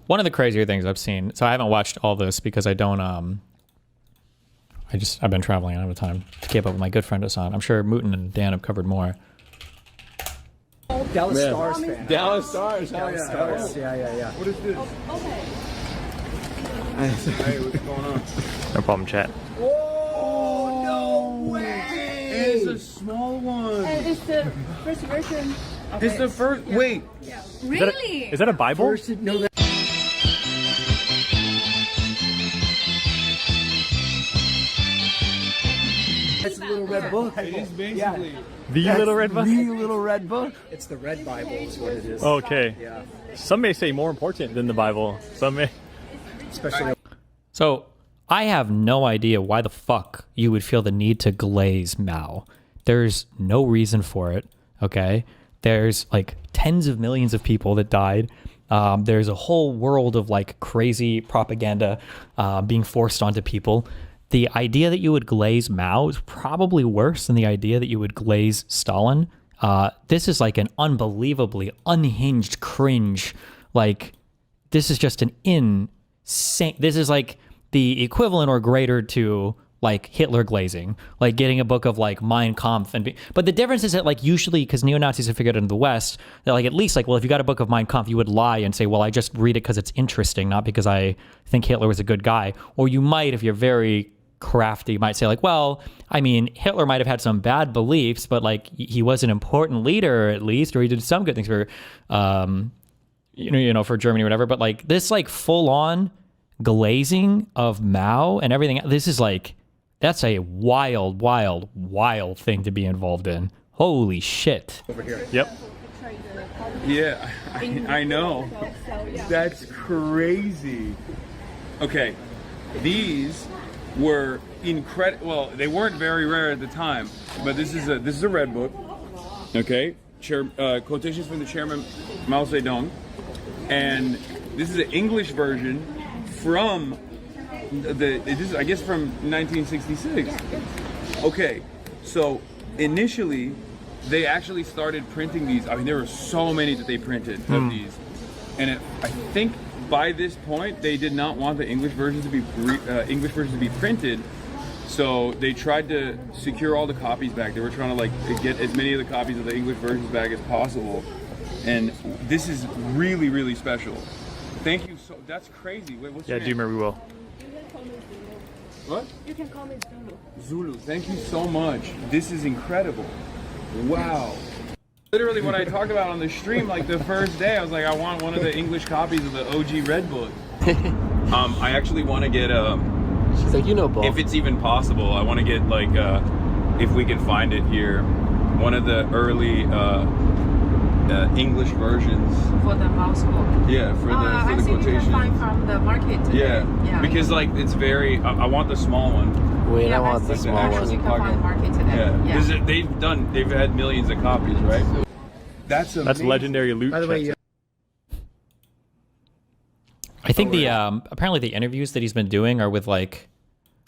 one of the crazier things I've seen. So I haven't watched all this because I don't. I've been traveling. I don't have time to keep up with my good friend Hasan. I'm sure Mooten and Dan have covered more. Dallas Stars fan. Dallas Stars. Dallas Stars. Yeah. What is this? Okay. Hey, what's going on? No problem, chat. Oh, no way! It's a small one. And it's the first version of It's it. the first. Yeah. Wait. Yeah. Really? Is that a Bible? First, no, that It's a little red book. It is basically. The Little Red Book? The Little Red Book. It's the Red Bible is what it is. Okay. Yeah. Some may say more important than the Bible. Some may. Especially. So I have no idea why the fuck you would feel the need to glaze Mao. There's no reason for it. Okay. There's like tens of millions of people that died. There's a whole world of like crazy propaganda being forced onto people. The idea that you would glaze Mao is probably worse than the idea that you would glaze Stalin. This is like an unbelievably unhinged cringe. Like, this is just an insane. This is like the equivalent or greater to like Hitler glazing, like getting a book of like Mein Kampf but the difference is that like usually because neo-Nazis have figured out in the West that like at least like, well, if you got a book of Mein Kampf, you would lie and say, well, I just read it because it's interesting, not because I think Hitler was a good guy. Or you might, if you're very crafty, you might say like, well, I mean, Hitler might have had some bad beliefs, but like he was an important leader at least, or he did some good things for, for Germany or whatever. But like this like full on glazing of Mao and everything, this is like, that's a wild, wild, wild thing to be involved in. Holy shit. Over here. Yep. Yeah, I know. That's crazy. Okay, these were incredible. Well, they weren't very rare at the time, but this is a red book. Okay, quotations from the chairman Mao Zedong, and this is an English version from this is, I guess, from 1966. Okay, so initially they actually started printing these. I mean, there were so many that they printed of these, and I think by this point they did not want the English versions to be printed, so they tried to secure all the copies back. They were trying to like get as many of the copies of the English versions back as possible, and this is really, really special. Thank you. So that's crazy. Wait, what's your name? Doomer, we will. What? You can call me Zulu. Zulu, thank you so much. This is incredible. Wow. Literally what I talked about on the stream, like the first day, I was like, I want one of the English copies of the OG Red Book. I actually want to get She's like, you know, Paul. if it's even possible, I want to get like, if we can find it here, one of the early English versions. For the mouse book. Yeah, for the I think quotations. you can find from the market today. Yeah, because like it's very. I want the small one. Wait, I Yeah, want the that's small actually one. you can find the market today. Yeah, because they've had millions of copies, right? That's amazing. That's legendary loot. By the way, I think the apparently the interviews that he's been doing are with like,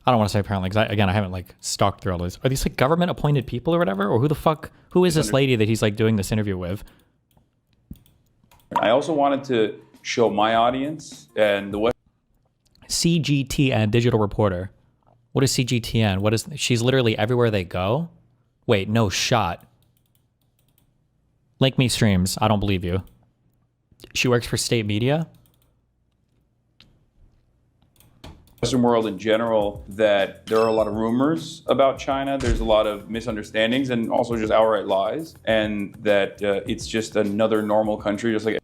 I don't want to say apparently because I haven't like stalked through all this. Are these like government appointed people or whatever, or who is this lady that he's like doing this interview with? I also wanted to show my audience and the West. CGTN, digital reporter. What is CGTN? What is? She's literally everywhere they go. Wait, no shot. Link me streams. I don't believe you. She works for state media. Western world in general, that there are a lot of rumors about China. There's a lot of misunderstandings and also just outright lies, and that it's just another normal country, just like.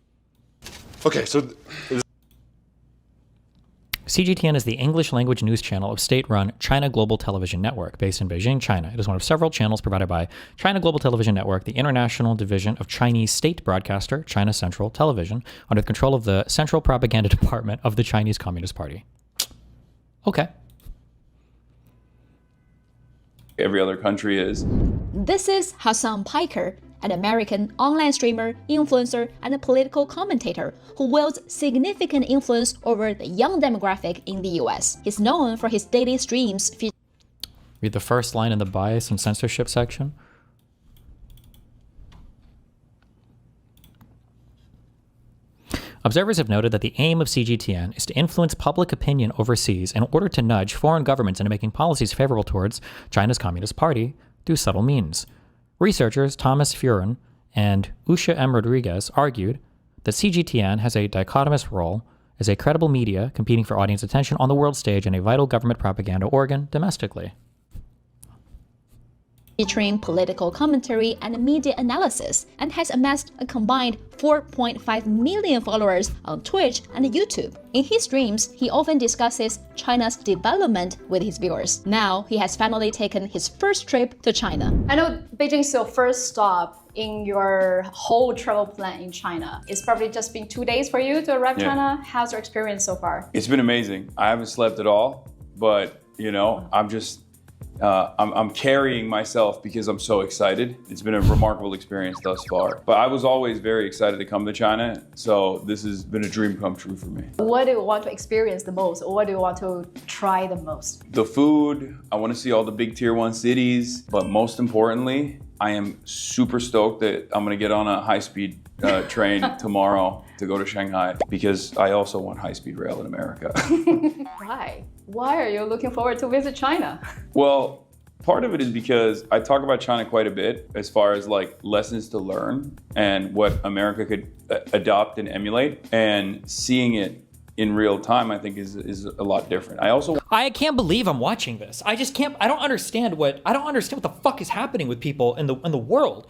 Okay, so CGTN is the English language news channel of state-run China Global Television Network, based in Beijing, China. It is one of several channels provided by China Global Television Network, the international division of Chinese state broadcaster, China Central Television, under the control of the Central Propaganda Department of the Chinese Communist Party. Okay. Every other country is. This is Hasan Piker, an American online streamer, influencer, and political commentator who wields significant influence over the young demographic in the US. He's known for his daily streams. Read the first line in the bias and censorship section. Observers have noted that the aim of CGTN is to influence public opinion overseas in order to nudge foreign governments into making policies favorable towards China's Communist Party through subtle means. Researchers Thomas Furin and Usha M. Rodriguez argued that CGTN has a dichotomous role as a credible media competing for audience attention on the world stage and a vital government propaganda organ domestically. Featuring political commentary and media analysis, and has amassed a combined 4.5 million followers on Twitch and YouTube. In his streams, he often discusses China's development with his viewers. Now, he has finally taken his first trip to China. I know Beijing is your first stop in your whole travel plan in China. It's probably just been 2 days for you to arrive China. How's your experience so far? It's been amazing. I haven't slept at all, but you know, I'm carrying myself because I'm so excited. It's been a remarkable experience thus far. But I was always very excited to come to China, so this has been a dream come true for me. What do you want to experience the most, or what do you want to try the most? The food, I want to see all the big tier 1 cities, but most importantly, I am super stoked that I'm going to get on a high-speed train tomorrow to go to Shanghai, because I also want high-speed rail in America. Why? Why are you looking forward to visit China? Well, part of it is because I talk about China quite a bit as far as like lessons to learn and what America could adopt and emulate, and seeing it in real time, I think is a lot different. I can't believe I'm watching this. I just can't. I don't understand what the fuck is happening with people in the world.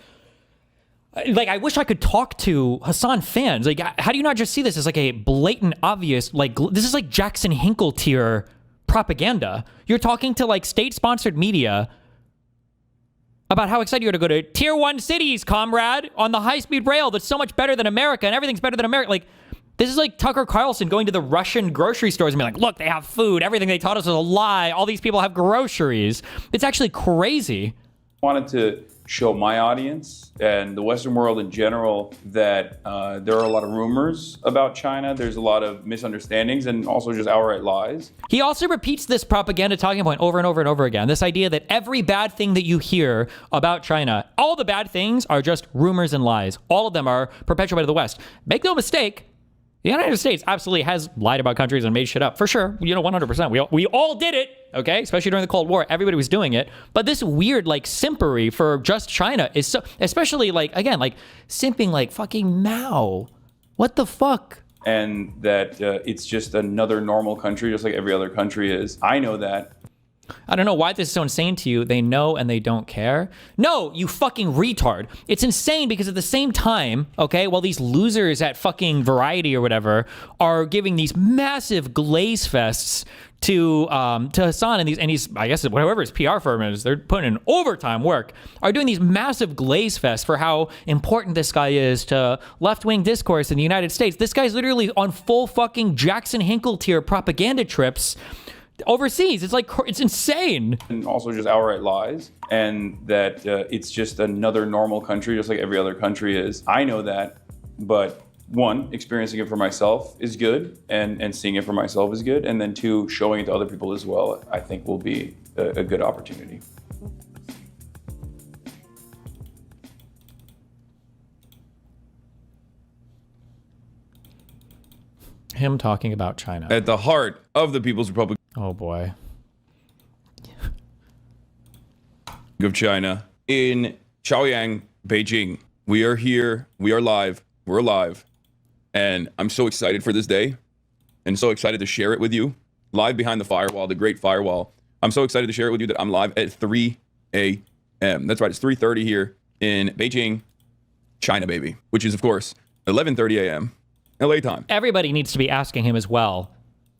Like, I wish I could talk to Hasan fans. Like, how do you not just see this as like a blatant, obvious, like, this is like Jackson Hinkle tier propaganda. You're talking to like state-sponsored media about how excited you are to go to tier 1 cities, comrade, on the high-speed rail that's so much better than America, and everything's better than America. Like, this is like Tucker Carlson going to the Russian grocery stores and being like, look, they have food. Everything they taught us was a lie. All these people have groceries. It's actually crazy. I wanted to show my audience and the Western world in general that there are a lot of rumors about China. There's a lot of misunderstandings and also just outright lies. He also repeats this propaganda talking point over and over and over again. This idea that every bad thing that you hear about China, all the bad things are just rumors and lies. All of them are perpetuated by the West. Make no mistake, the United States absolutely has lied about countries and made shit up. For sure. 100%. We all did it, okay? Especially during the Cold War. Everybody was doing it. But this weird, like, simpery for just China is so... Especially, like, again, like, simping like fucking Mao. What the fuck? And that it's just another normal country, just like every other country is. I know that. I don't know why this is so insane to you. They know and they don't care. No, you fucking retard. It's insane because at the same time, okay, while these losers at fucking Variety or whatever are giving these massive glaze fests to Hasan and these, I guess whatever his PR firm is, they're putting in overtime work, are doing these massive glaze fests for how important this guy is to left-wing discourse in the United States. This guy's literally on full fucking Jackson Hinkle tier propaganda trips overseas. It's like, it's insane. And also just outright lies, and that it's just another normal country, just like every other country is. I know that, but one, experiencing it for myself is good, and seeing it for myself is good, and then two, showing it to other people as well, I think will be a good opportunity. Him talking about China. At the heart of the People's Republic Oh boy. of China in Chaoyang, Beijing. We are here. We are live. We're alive. And I'm so excited for this day and so excited to share it with you. Live behind the firewall, the great firewall. I'm so excited to share it with you that I'm live at 3 a.m. That's right. It's 3:30 here in Beijing, China, baby, which is, of course, 11:30 a.m. LA time. Everybody needs to be asking him as well.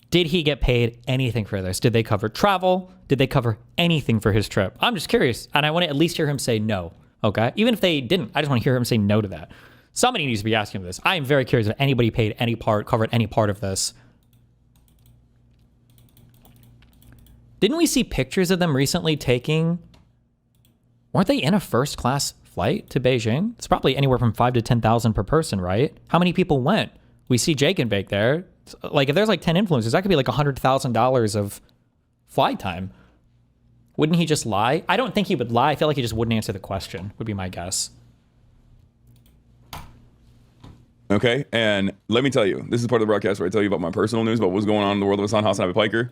Did he get paid anything for this? Did they cover travel? Did they cover anything for his trip? I'm just curious, and I want to at least hear him say no, okay? Even if they didn't, I just want to hear him say no to that. Somebody needs to be asking him this. I am very curious if anybody paid any part, covered any part of this. Didn't we see pictures of them recently taking... Weren't they in a first-class flight to Beijing? It's probably anywhere from 5,000 to 10,000 per person, right? How many people went? We see Jake and Bake there. Like, if there's like 10 influencers, that could be like $100,000 of flight time. Wouldn't he just lie? I don't think he would lie. I feel like he just wouldn't answer the question, would be my guess. Okay, and let me tell you, this is part of the broadcast where I tell you about my personal news about what's going on in the world of Hasan, Hasan Piker.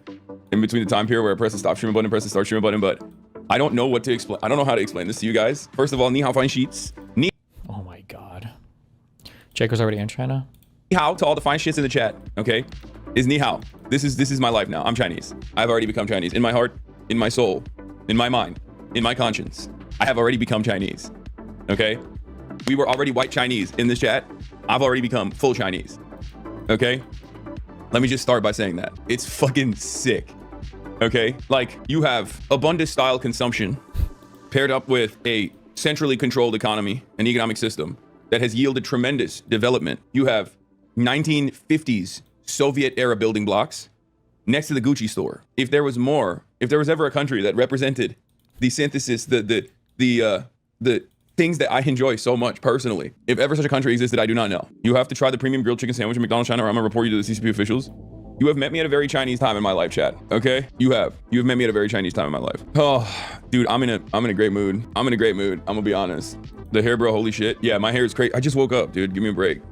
In between the time period where I press the stop streaming button, press the start streaming button, but I don't know what to explain. I don't know how to explain this to you guys. First of all, ni hao fine sheets. Ni Oh my god. Jake was already in China. hao to all the fine shits in the chat. Okay, is ni hao. This is my life now. I'm Chinese. I've already become Chinese in my heart, in my soul, in my mind, in my conscience. I have already become Chinese. Okay, we were already white Chinese in this chat. I've already become full Chinese. Okay, let me just start by saying that it's fucking sick. Okay, like you have abundant style consumption paired up with a centrally controlled economy and economic system that has yielded tremendous development. You have 1950s Soviet era building blocks next to the Gucci store. If there was ever a country that represented the synthesis, the things that I enjoy so much personally, if ever such a country existed, I do not know. You have to try the premium grilled chicken sandwich at McDonald's China, or I'm gonna report you to the CCP officials. You have met me at a very Chinese time in my life, chat. Okay, you have met me at a very Chinese time in my life. Oh, dude, I'm in a great mood. I'm in a great mood. I'm gonna be honest. The hair, bro, holy shit. Yeah, my hair is crazy. I just woke up, dude. Give me a break.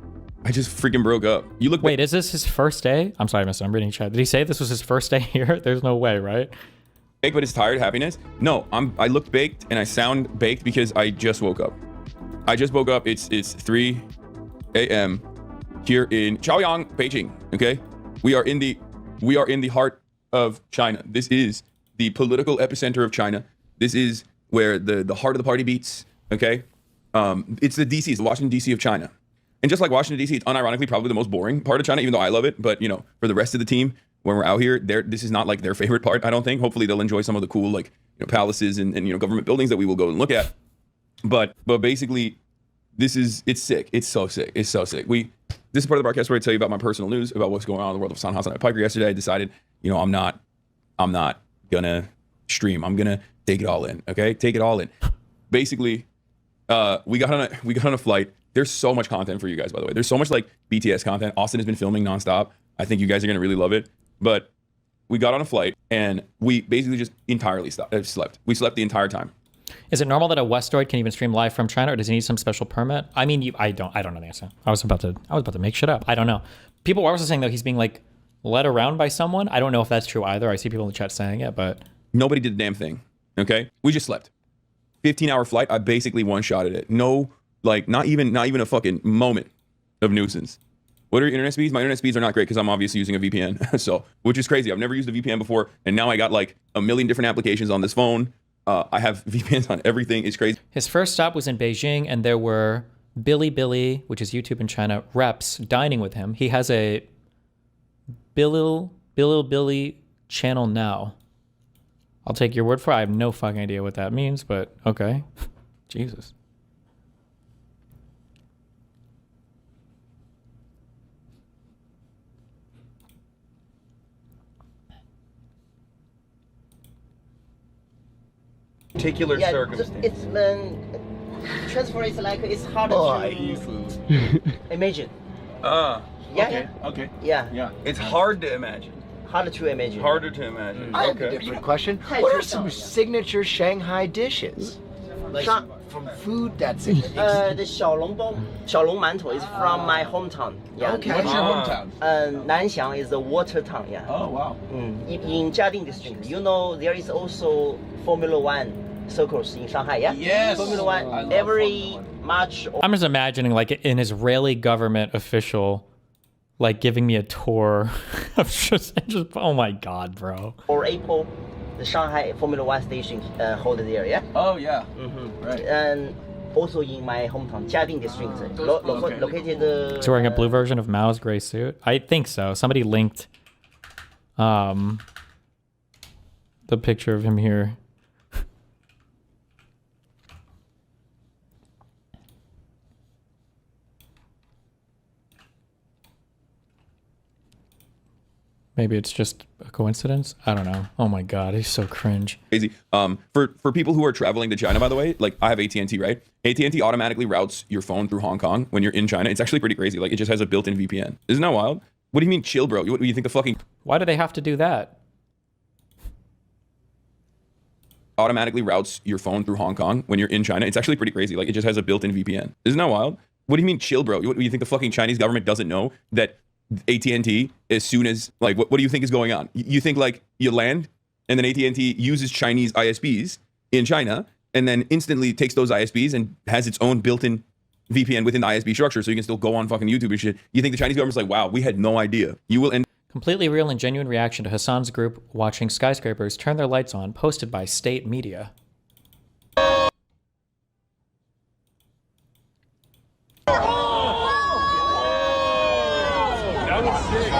I just freaking broke up. You look. Wait, is this his first day? I'm sorry, Mr. I'm reading chat. Did he say this was his first day here? There's no way, right? Baked, but it's tired happiness. No, I look baked and I sound baked because I just woke up. I just woke up. It's 3 a.m. here in Chaoyang, Beijing. Okay, we are in the heart of China. This is the political epicenter of China. This is where the heart of the party beats. Okay, it's the DC, it's the Washington DC of China. And just like Washington DC, it's unironically probably the most boring part of China, even though I love it. But you know, for the rest of the team, when we're out here, this is not like their favorite part. I don't think. Hopefully, they'll enjoy some of the cool palaces and government buildings that we will go and look at. But basically, it's sick. It's so sick. It's so sick. This is part of the broadcast where I tell you about my personal news about what's going on in the world of Hasan, Hasan Piker. Yesterday, I decided, I'm not gonna stream. I'm gonna take it all in. Okay, take it all in. Basically, we got on a flight. There's so much content for you guys, by the way. There's so much like BTS content. Austin has been filming nonstop. I think you guys are gonna really love it. But we got on a flight and we basically just entirely slept. We slept the entire time. Is it normal that a Westoid can even stream live from China, or does he need some special permit? I mean, I don't know the answer. I was about to make shit up. I don't know. People were also saying that he's being like led around by someone. I don't know if that's true either. I see people in the chat saying it, but nobody did a damn thing. Okay, we just slept. 15-hour flight. I basically one-shotted it. No, like not even a fucking moment of nuisance. What are your internet speeds? My internet speeds are not great because I'm obviously using a VPN. So, which is crazy. I've never used a VPN before, and now I got like a million different applications on this phone. I have VPNs on everything. It's crazy. His first stop was in Beijing, and there were Billy, which is YouTube in China, reps dining with him. He has a Billy channel now. I'll take your word for it. I have no fucking idea what that means, but okay. Jesus. Particular circumstance. It's transfer is like it's hard I to eat food. imagine. Okay. Okay. Yeah, It's hard to imagine. hard to imagine. Harder to imagine. I have a different question. What are some signature Shanghai dishes? Like from food that's The 小笼包, 小笼馒头 is from my hometown. Yeah. Okay. What's your hometown? Nanxiang is the water town. Yeah. Oh wow. In Jiading district, there is also Formula One circles in Shanghai. Yeah. Yes. Formula I One love every Formula 1. March. I'm just imagining like an Israeli government official like giving me a tour of just oh my god, bro. Or April, the Shanghai Formula One station hold there. Yeah. Oh yeah. Right. And also in my hometown, Jiading district, located. He's wearing a blue version of Mao's gray suit. I think so. Somebody linked the picture of him here. Maybe it's just a coincidence. I don't know. Oh my god, he's so cringe. Crazy. For people who are traveling to China, by the way, like I have AT&T, right? AT&T automatically routes your phone through Hong Kong when you're in China. It's actually pretty crazy. Like it just has a built-in VPN. Isn't that wild? What do you mean chill, bro? What do you think the fucking Why do they have to do that? automatically routes your phone through Hong Kong when you're in China? It's actually pretty crazy. Like it just has a built-in VPN. Isn't that wild? What do you mean chill, bro? What, you think the fucking Chinese government doesn't know that AT&T, as soon as, like, what do you think is going on? You think, like, you land, and then AT&T uses Chinese ISPs in China, and then instantly takes those ISPs and has its own built-in VPN within the ISP structure, so you can still go on fucking YouTube and shit. You think the Chinese government's like, wow, we had no idea. You will end. Completely real and genuine reaction to Hasan's group watching skyscrapers turn their lights on, posted by state media. That was sick.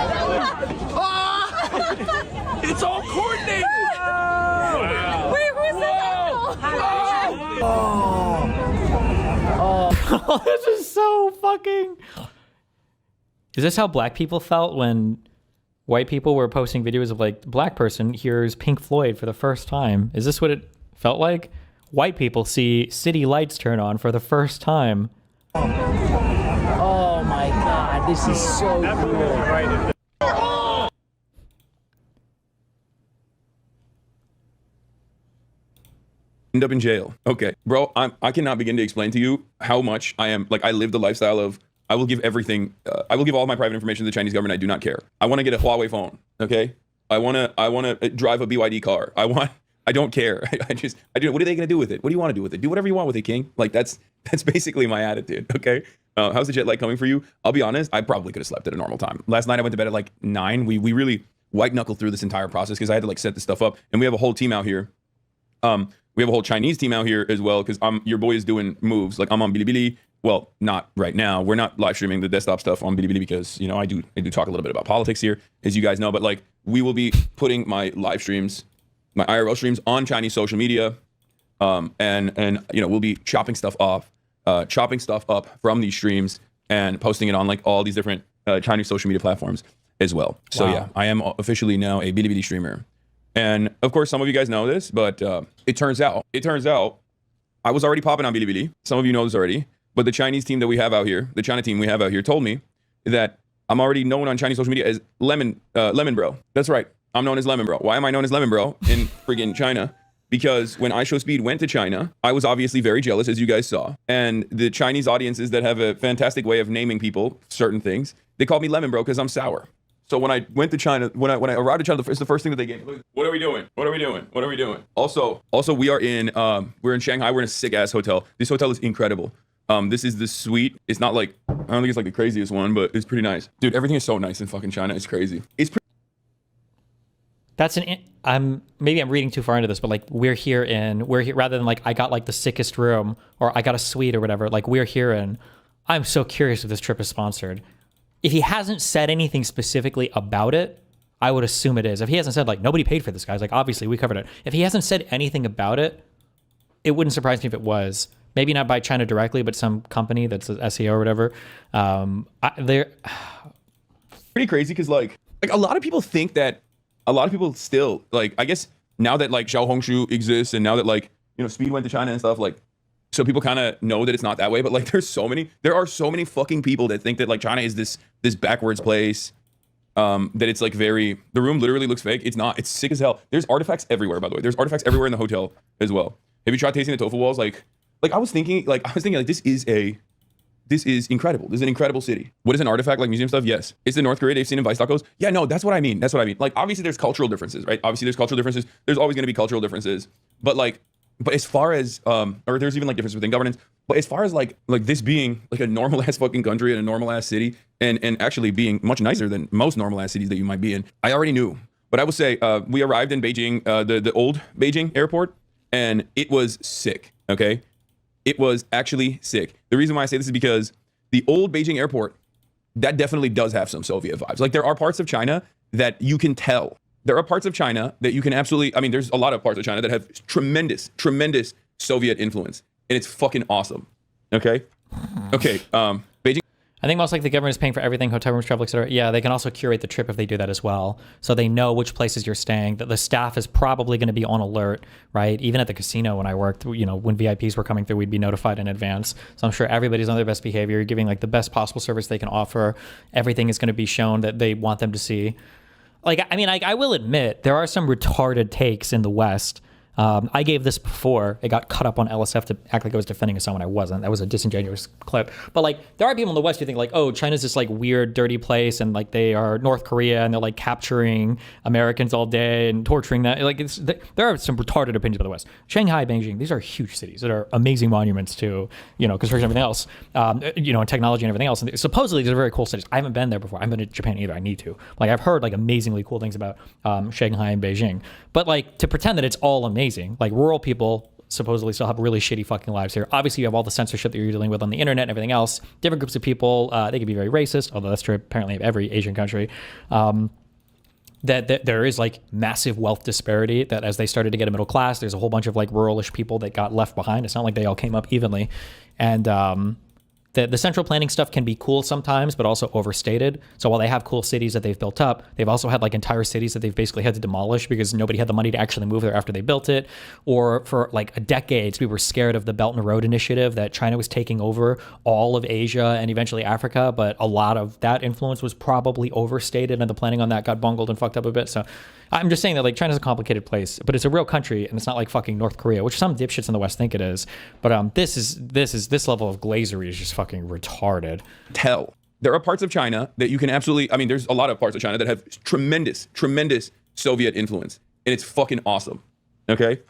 It's all coordinated. Wow. Wait, who's Oh, this is so fucking... Is this how black people felt when white people were posting videos of, like, black person hears Pink Floyd for the first time? Is this what it felt like? White people see city lights turn on for the first time. Oh my god, this is so cool. End up in jail. Okay, bro, I cannot begin to explain to you how much I am, like, I live the lifestyle of, I will give everything, I will give all my private information to the Chinese government. I do not care. I want to get a Huawei phone, okay? I want to drive a BYD car. I don't care. I do. What are they going to do with it? What do you want to do with it? Do whatever you want with it, King. Like, that's basically my attitude, okay? How's the jet lag coming for you? I'll be honest, I probably could have slept at a normal time. Last night I went to bed at like 9. We really white knuckled through this entire process because I had to like set this stuff up. And we have a whole team out here. We have a whole Chinese team out here as well because your boy is doing moves. Like, I'm on Bilibili. Well, not right now. We're not live streaming the desktop stuff on Bilibili because, you know, I do talk a little bit about politics here, as you guys know. But like, we will be putting my live streams, my IRL streams on Chinese social media, and you know, we'll be chopping stuff up from these streams and posting it on like all these different Chinese social media platforms as well. So Wow. yeah, I am officially now a Bilibili streamer. And of course, some of you guys know this, but it turns out I was already popping on Bilibili. Some of you know this already, but the Chinese team that we have out here, the China team we have out here, told me that I'm already known on Chinese social media as Lemon Bro. That's right, I'm known as Lemon Bro. Why am I known as Lemon Bro in friggin' China? Because when iShowSpeed went to China, I was obviously very jealous, as you guys saw. And the Chinese audiences that have a fantastic way of naming people certain things, they called me Lemon Bro because I'm sour. So when I went to China, when I arrived in China, it's the first thing that they gave me. What are we doing? What are we doing? What are we doing? Also, we are in we're in Shanghai. We're in a sick ass hotel. This hotel is incredible. This is the suite. It's not like, I don't think it's like the craziest one, but it's pretty nice. Dude, everything is so nice in fucking China. It's crazy. It's pretty. That's maybe I'm reading too far into this, but like we're here rather than like I got like the sickest room or I got a suite or whatever, like we're here in. I'm so curious if this trip is sponsored. If he hasn't said anything specifically about it, I would assume it is. If he hasn't said like nobody paid for this, guys, like obviously we covered it. If he hasn't said anything about it, it wouldn't surprise me if it was. Maybe not by China directly, but some company that's an SEO or whatever. They're pretty crazy because like a lot of people think that a lot of people still like, I guess now that like Xiaohongshu exists and now that like, you know, Speed went to China and stuff, like, so people kind of know that it's not that way, but like there are so many fucking people that think that like China is this backwards place, that it's like the room literally looks fake. It's not. It's sick as hell. There's artifacts everywhere, by the way. There's artifacts everywhere in the hotel as well. Have you tried tasting the tofu walls? Like I was thinking like this is incredible. This is an incredible city. What is an artifact, like museum stuff? Yes. It's the North Korea they've seen in Vice tacos. Yeah, no, that's what I mean. Like obviously there's cultural differences, right? Obviously there's cultural differences. There's always going to be cultural differences. But as far as or there's even like differences within governance. But as far as like this being like a normal ass fucking country and a normal ass city and actually being much nicer than most normal ass cities that you might be in, I already knew. But I will say we arrived in Beijing, the old Beijing airport, and it was sick. Okay, it was actually sick. The reason why I say this is because the old Beijing airport, that definitely does have some Soviet vibes. Like there are parts of China that you can tell. There are parts of China that you can absolutely, I mean, there's a lot of parts of China that have tremendous Soviet influence, and it's fucking awesome. Okay? Okay, Beijing. I think most likely the government is paying for everything, hotel rooms, travel, etc. Yeah, they can also curate the trip if they do that as well. So they know which places you're staying, that the staff is probably going to be on alert, right? Even at the casino when I worked, you know, when VIPs were coming through, we'd be notified in advance. So I'm sure everybody's on their best behavior, giving like the best possible service they can offer. Everything is going to be shown that they want them to see. Like, I mean, I will admit, there are some retarded takes in the West I gave this before. It got cut up on LSF to act like I was defending someone I wasn't. That was a disingenuous clip. But like, there are people in the West who think like, oh, China's this like weird, dirty place, and like they are North Korea, and they're like capturing Americans all day and torturing them. Like, there are some retarded opinions about the West. Shanghai, Beijing, these are huge cities that are amazing monuments to, you know, construction and everything else, you know, and technology and everything else. And supposedly these are very cool cities. I haven't been there before. I haven't been to Japan either. I need to. Like, I've heard like amazingly cool things about Shanghai and Beijing. But like, to pretend that it's all amazing, like rural people supposedly still have really shitty fucking lives here. Obviously, you have all the censorship that you're dealing with on the internet and everything else. Different groups of people, they can be very racist, although that's true apparently of every Asian country. That there is like massive wealth disparity, that as they started to get a middle class, there's a whole bunch of like ruralish people that got left behind. It's not like they all came up evenly. And the central planning stuff can be cool sometimes, but also overstated. So while they have cool cities that they've built up, they've also had like entire cities that they've basically had to demolish because nobody had the money to actually move there after they built it. Or for like decades, we were scared of the Belt and Road Initiative, that China was taking over all of Asia and eventually Africa. But a lot of that influence was probably overstated, and the planning on that got bungled and fucked up a bit. So I'm just saying that like China's a complicated place, but it's a real country, and it's not like fucking North Korea, which some dipshits in the West think it is. But this level of glazery is just fucking retarded. There are parts of China that you can absolutely, I mean, there's a lot of parts of China that have tremendous Soviet influence, and it's fucking awesome. Okay,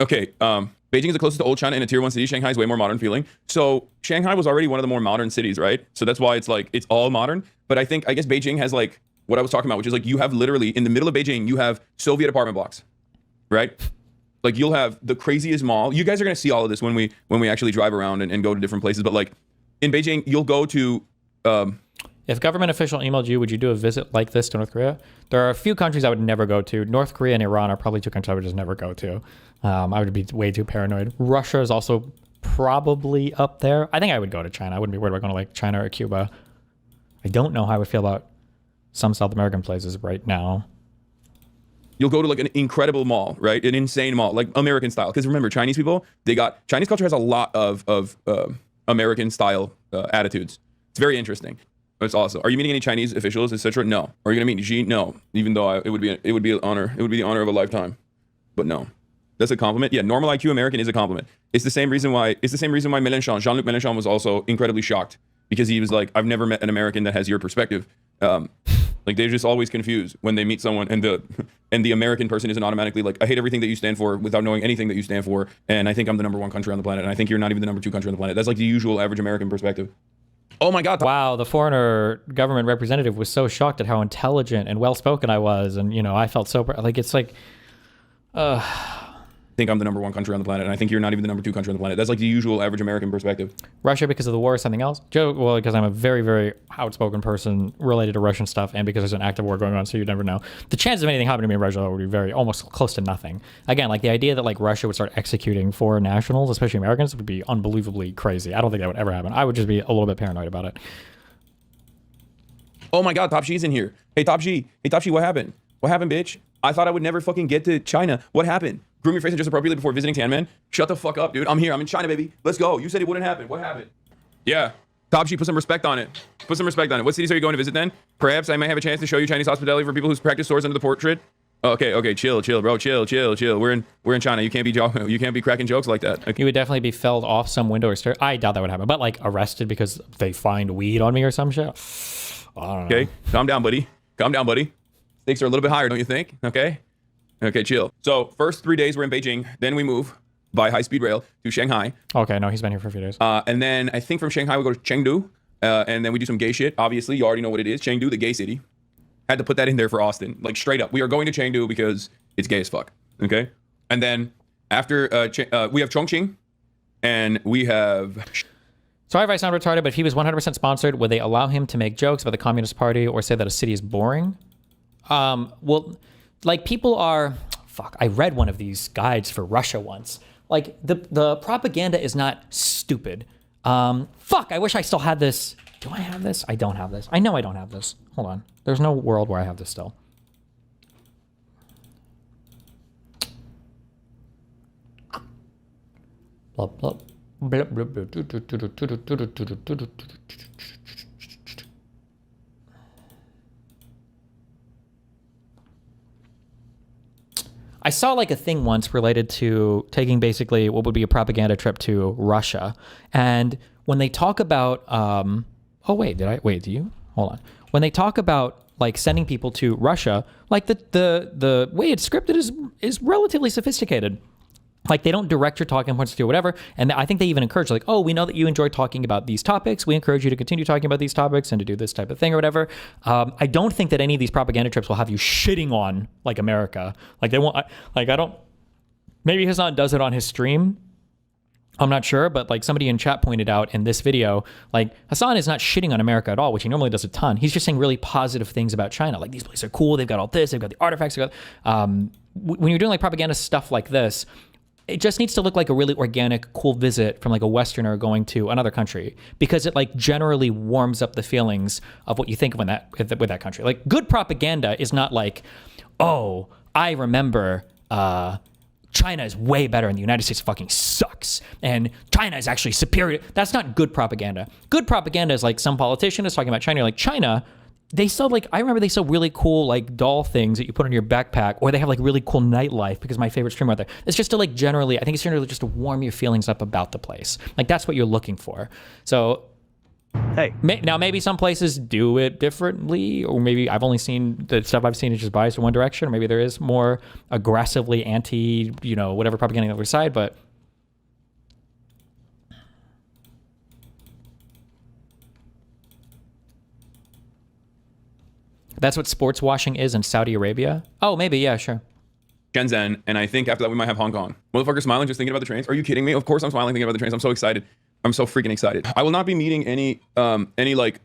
Beijing is the closest to old China in a tier 1 city. Shanghai is way more modern feeling. So Shanghai was already one of the more modern cities, right? So that's why it's like, it's all modern. But I guess Beijing has like what I was talking about, which is like, you have literally in the middle of Beijing, you have Soviet apartment blocks, right? Like, you'll have the craziest mall. You guys are gonna see all of this when we actually drive around and go to different places. But like in Beijing, you'll go to, if government official emailed you, would you do a visit like this to North Korea? There are a few countries I would never go to. North Korea and Iran are probably two countries I would just never go to. I would be way too paranoid. Russia is also probably up there. I think I would go to China. I wouldn't be worried about going to like China or Cuba. I don't know how I would feel about some South American places right now. You'll go to like an incredible mall, right? An insane mall, like American style. Because remember, Chinese people, Chinese culture has a lot of American style attitudes. It's very interesting. It's awesome. Are you meeting any Chinese officials, etc.? No. Are you gonna meet Xi? No. Even though it would be an honor. It would be the honor of a lifetime. But no. That's a compliment. Yeah, normal IQ American is a compliment. It's the same reason why Mélenchon, Jean-Luc Mélenchon, was also incredibly shocked, because he was like, I've never met an American that has your perspective. Like, they're just always confused when they meet someone, and the American person isn't automatically like, I hate everything that you stand for without knowing anything that you stand for, and I think I'm the #1 country on the planet, and I think you're not even the #2 country on the planet. That's like the usual average American perspective. Oh my God. Wow, the foreigner government representative was so shocked at how intelligent and well-spoken I was, and, you know, I felt so, like, it's like, I think I'm the #1 country on the planet, and I think you're not even the #2 country on the planet. That's like the usual average American perspective. Russia because of the war or something else? Joe, well, because I'm a very, very outspoken person related to Russian stuff, and because there's an active war going on, so you never know. The chances of anything happening to me in Russia would be almost close to nothing. Again, like the idea that like Russia would start executing foreign nationals, especially Americans, would be unbelievably crazy. I don't think that would ever happen. I would just be a little bit paranoid about it. Oh my God, Top G's in here. Hey, Top G, what happened? What happened, bitch? I thought I would never fucking get to China. What happened? Groom your face and dress appropriately before visiting Tiananmen? Shut the fuck up, dude. I'm here. I'm in China, baby. Let's go. You said it wouldn't happen. What happened? Yeah. Top G, put some respect on it. Put some respect on it. What cities are you going to visit then? Perhaps I may have a chance to show you Chinese hospitality for people who practice swords under the portrait. Okay, chill, bro. Chill. We're in China. You can't be cracking jokes like that. Okay. You would definitely be felled off some window or stair. I doubt that would happen, but like arrested because they find weed on me or some shit. I don't know. Okay, calm down, buddy. Stakes are a little bit higher, don't you think? Okay, chill. So first 3 days we're in Beijing, then we move by high-speed rail to Shanghai. Okay, no, he's been here for a few days. And then I think from Shanghai we go to Chengdu, and then we do some gay shit. Obviously, you already know what it is. Chengdu, the gay city. Had to put that in there for Austin, like straight up. We are going to Chengdu because it's gay as fuck. Okay, and then after we have Chongqing, and we have. Sorry if I sound retarded, but if he was 100% sponsored, would they allow him to make jokes about the Communist Party or say that a city is boring? Well, like people are, I read one of these guides for Russia once. Like the propaganda is not stupid. I wish I still had this. Do I have this? I don't have this. I know I don't have this. Hold on. There's no world where I have this still. Blah, blah. Blah, blah, blah. I saw like a thing once related to taking basically what would be a propaganda trip to Russia. And when they talk about, oh wait, do you? Hold on. When they talk about like sending people to Russia, like the way it's scripted is relatively sophisticated. Like they don't direct your talking points to do whatever. And I think they even encourage like, oh, we know that you enjoy talking about these topics. We encourage you to continue talking about these topics and to do this type of thing or whatever. I don't think that any of these propaganda trips will have you shitting on like America. Like they won't, like I don't, maybe Hasan does it on his stream. I'm not sure, but like somebody in chat pointed out in this video, like Hasan is not shitting on America at all, which he normally does a ton. He's just saying really positive things about China. Like these places are cool. They've got all this. They've got the artifacts. When you're doing like propaganda stuff like this, it just needs to look like a really organic, cool visit from like a Westerner going to another country, because it like generally warms up the feelings of what you think of when with that country. Like good propaganda is not like, oh, I remember China is way better and the United States fucking sucks and China is actually superior. That's not good propaganda. Good propaganda is like some politician is talking about China. You're like, China, they sell like, I remember they sell really cool like doll things that you put on your backpack, or they have like really cool nightlife, because my favorite streamer out there. It's just to like generally, I think it's generally just to warm your feelings up about the place. Like that's what you're looking for. So hey, now maybe some places do it differently, or maybe I've only seen the stuff I've seen is just biased in one direction, or maybe there is more aggressively anti, whatever propaganda on the other side, but that's what sports washing is in Saudi Arabia. Oh, maybe. Yeah, sure. Shenzhen, and I think after that we might have Hong Kong. Motherfucker smiling just thinking about the trains. Are you kidding me? Of course I'm smiling thinking about the trains. I'm so excited. I'm so freaking excited. I will not be meeting any like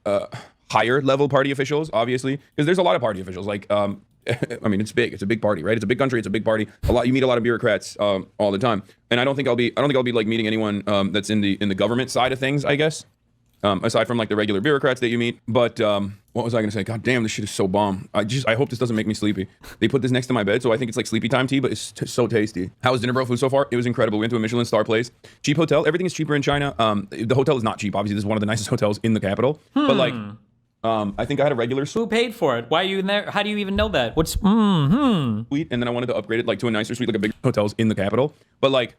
higher level party officials, obviously, because there's a lot of party officials. Like, I mean, it's big. It's a big party, right? It's a big country. It's a big party. You meet a lot of bureaucrats all the time, and I don't think I'll be like meeting anyone that's in the government side of things, I guess. Aside from like the regular bureaucrats that you meet. But what was I gonna say? God damn, this shit is so bomb. I hope this doesn't make me sleepy. They put this next to my bed, so I think it's like sleepy time tea, but it's so tasty. How was dinner, bro? Food so far? It was incredible. We went to a Michelin star place. Cheap hotel. Everything is cheaper in China. The hotel is not cheap. Obviously, this is one of the nicest hotels in the capital. But like, I think I had a regular suite. Who paid for it? Why are you in there? How do you even know that? What's suite? And then I wanted to upgrade it like to a nicer suite, like a big hotels in the capital. But like,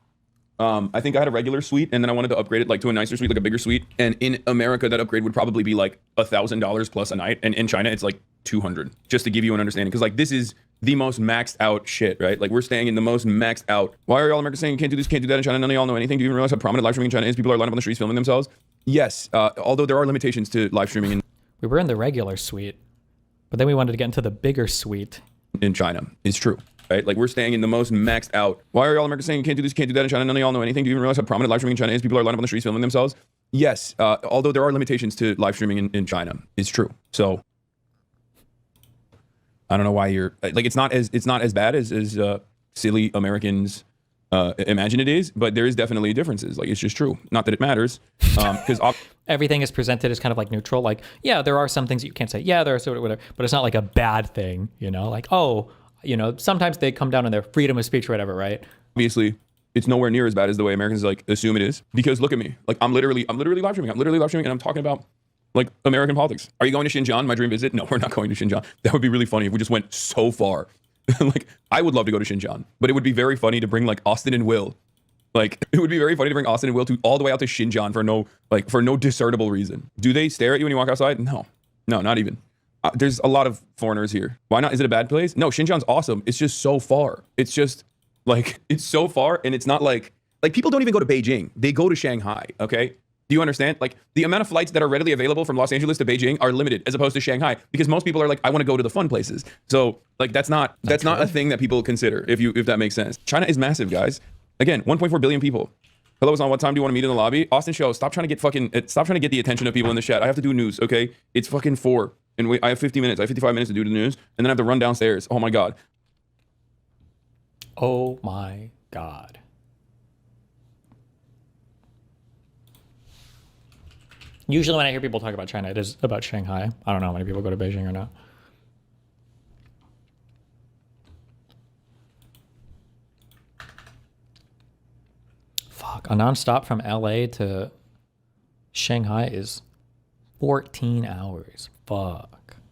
I think I had a regular suite, and then I wanted to upgrade it like to a nicer suite, like a bigger suite. And in America, that upgrade would probably be like $1,000 plus a night, and in China, it's like $200. Just to give you an understanding, because like this is the most maxed out shit, right? Like we're staying in the most maxed out. Why are y'all Americans saying you can't do this, can't do that in China? None of y'all know anything. Do you even realize how prominent live streaming in China is? People are lining up on the streets filming themselves. Yes, although there are limitations to live streaming. We were in the regular suite, but then we wanted to get into the bigger suite. In China, it's true. Right? Like we're staying in the most maxed out. Why are y'all Americans saying you can't do this, can't do that in China? None of y'all know anything. Do you even realize how prominent live streaming in China is? People are lining up on the streets filming themselves. Yes, although there are limitations to live streaming in China, it's true. So I don't know why you're like it's not as bad as silly Americans imagine it is, but there is definitely differences. Like it's just true. Not that it matters, because everything is presented as kind of like neutral. Like yeah, there are some things that you can't say. Yeah, there are sort of whatever, but it's not like a bad thing. Like oh. Sometimes they come down on their freedom of speech or whatever, right? Obviously, it's nowhere near as bad as the way Americans like assume it is. Because look at me, like I'm literally live streaming. I'm literally live streaming, and I'm talking about like American politics. Are you going to Xinjiang? My dream visit? No, we're not going to Xinjiang. That would be really funny if we just went so far. Like I would love to go to Xinjiang, but it would be very funny to bring like Austin and Will. Like it would be very funny to bring Austin and Will all the way out to Xinjiang for no discernible reason. Do they stare at you when you walk outside? No, not even. There's a lot of foreigners here. Why not? Is it a bad place? No, Xinjiang's awesome. It's just so far. It's just like, it's so far. And it's not like people don't even go to Beijing. They go to Shanghai. Okay. Do you understand? Like the amount of flights that are readily available from Los Angeles to Beijing are limited as opposed to Shanghai, because most people are like, I want to go to the fun places. So like, that's not a thing that people consider if that makes sense. China is massive, guys. Again, 1.4 billion people. Hello, Hasan. What time do you want to meet in the lobby? Austin Show. Stop trying to get the attention of people in the chat. I have to do news. Okay. It's fucking 4. And I have 50 minutes. I have 55 minutes to do the news. And then I have to run downstairs. Oh my God. Oh my God. Usually when I hear people talk about China, it is about Shanghai. I don't know how many people go to Beijing or not. Fuck. A nonstop from LA to Shanghai is 14 hours. Fuck.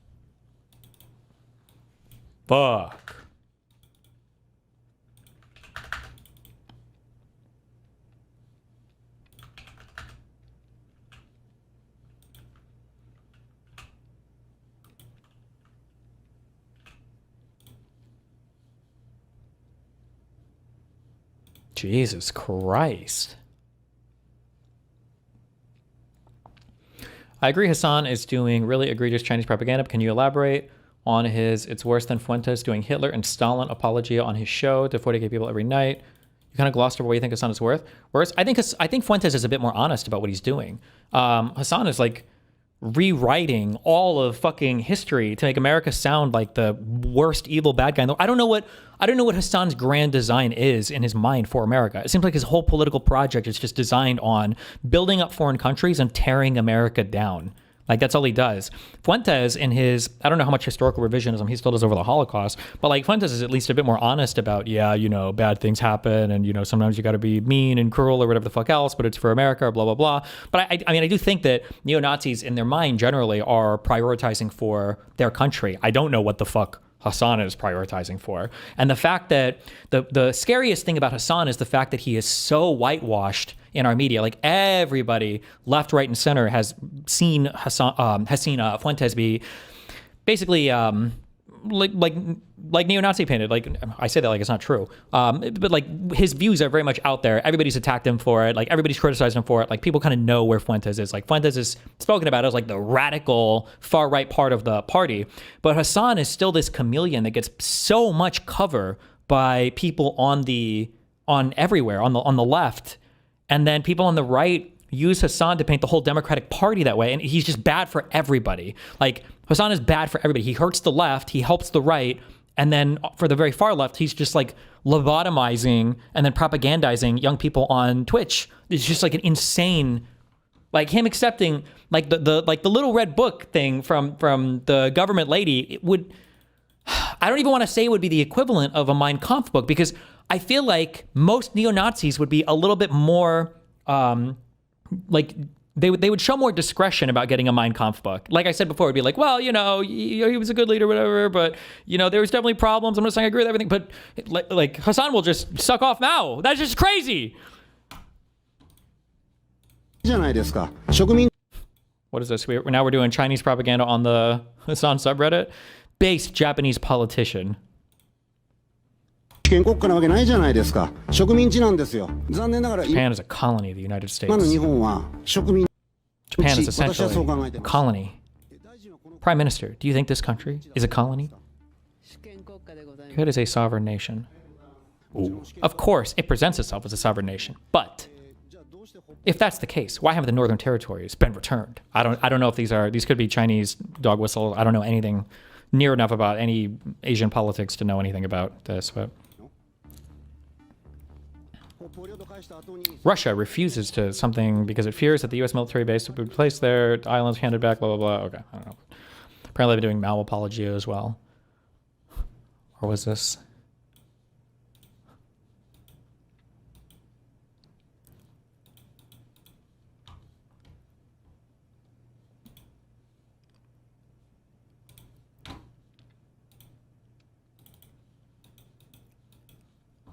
Jesus Christ. I agree Hasan is doing really egregious Chinese propaganda. Can you elaborate on his It's Worse Than Fuentes doing Hitler and Stalin apologia on his show to 40K people every night? You kind of glossed over what you think Hasan is worth. Whereas I think Fuentes is a bit more honest about what he's doing. Hasan is like rewriting all of fucking history to make America sound like the worst evil bad guy. I don't know what Hasan's grand design is in his mind for America. It seems like his whole political project is just designed on building up foreign countries and tearing America down. Like, that's all he does. Fuentes, in his, I don't know how much historical revisionism he still does over the Holocaust, but like Fuentes is at least a bit more honest about, yeah, you know, bad things happen and, you know, sometimes you got to be mean and cruel or whatever the fuck else, but it's for America or blah, blah, blah. But I mean, I do think that neo-Nazis in their mind generally are prioritizing for their country. I don't know what the fuck Hasan is prioritizing for. And the fact that the scariest thing about Hasan is the fact that he is so whitewashed in our media. Like, everybody, left, right, and center, has seen Fuentes be basically like neo-Nazi painted. Like, I say that like it's not true, but like his views are very much out there. Everybody's attacked him for it. Like, everybody's criticized him for it. Like, people kind of know where Fuentes is. Like, Fuentes is spoken about as like the radical far right part of the party, but Hasan is still this chameleon that gets so much cover by people on everywhere on the left. And then people on the right use Hasan to paint the whole Democratic Party that way. And he's just bad for everybody. Like, Hasan is bad for everybody. He hurts the left, he helps the right. And then for the very far left, he's just like lobotomizing and then propagandizing young people on Twitch. It's just like an insane, like him accepting like the little red book thing from the government lady. It would, I don't even want to say it would be the equivalent of a Mein Kampf book, because I feel like most neo-Nazis would be a little bit more, like they would show more discretion about getting a Mein Kampf book. Like I said before, it'd be like, well, you know, he was a good leader, whatever, but, you know, there was definitely problems. I'm not saying I agree with everything, but like Hasan will just suck off Mao. That's just crazy. What is this? Now we're doing Chinese propaganda on the Hasan subreddit. Based Japanese politician. Japan is a colony of the United States. Japan is essentially a colony. Prime Minister, do you think this country is a colony? It is a sovereign nation. Ooh. Of course, it presents itself as a sovereign nation, but if that's the case, why haven't the Northern Territories been returned? I don't know if these could be Chinese dog whistles. I don't know anything near enough about any Asian politics to know anything about this, but Russia refuses to something because it fears that the U.S. military base would be placed there, islands handed back, blah, blah, blah. Okay, I don't know. Apparently they're doing Mao apologia as well. Or was this?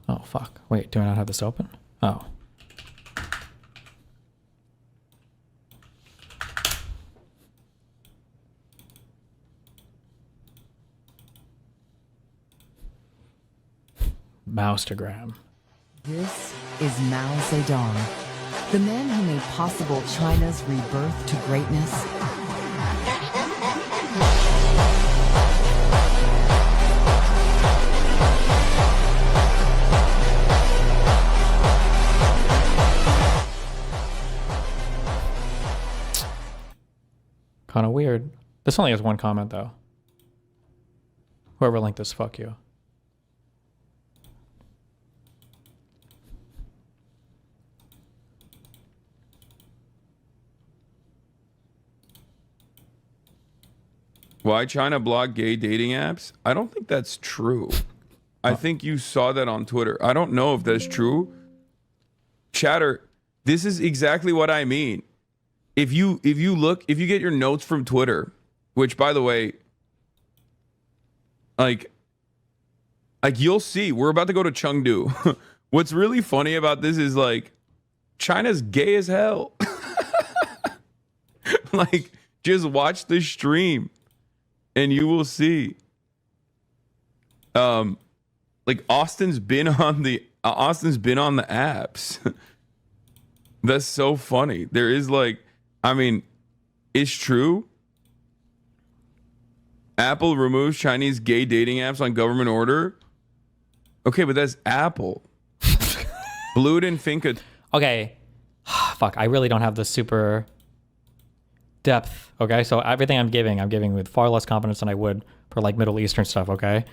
Oh, fuck. Wait, do I not have this open? Oh. Moustagram. This is Mao Zedong, the man who made possible China's rebirth to greatness. Kind of weird. This only has one comment, though. Whoever linked this, fuck you. Why China block gay dating apps? I don't think that's true. I think you saw that on Twitter. I don't know if that's true. Chatter, this is exactly what I mean. If you get your notes from Twitter, which, by the way, like you'll see, we're about to go to Chengdu. What's really funny about this is like China's gay as hell. Like, just watch the stream and you will see. Like, Austin's been on the Austin's been on the apps. That's so funny. There is like, I mean, it's true. Apple removes Chinese gay dating apps on government order. Okay, but that's Apple. Blued and Finca. Okay. Fuck, I really don't have the super depth. Okay, so everything I'm giving with far less confidence than I would for like Middle Eastern stuff. Okay.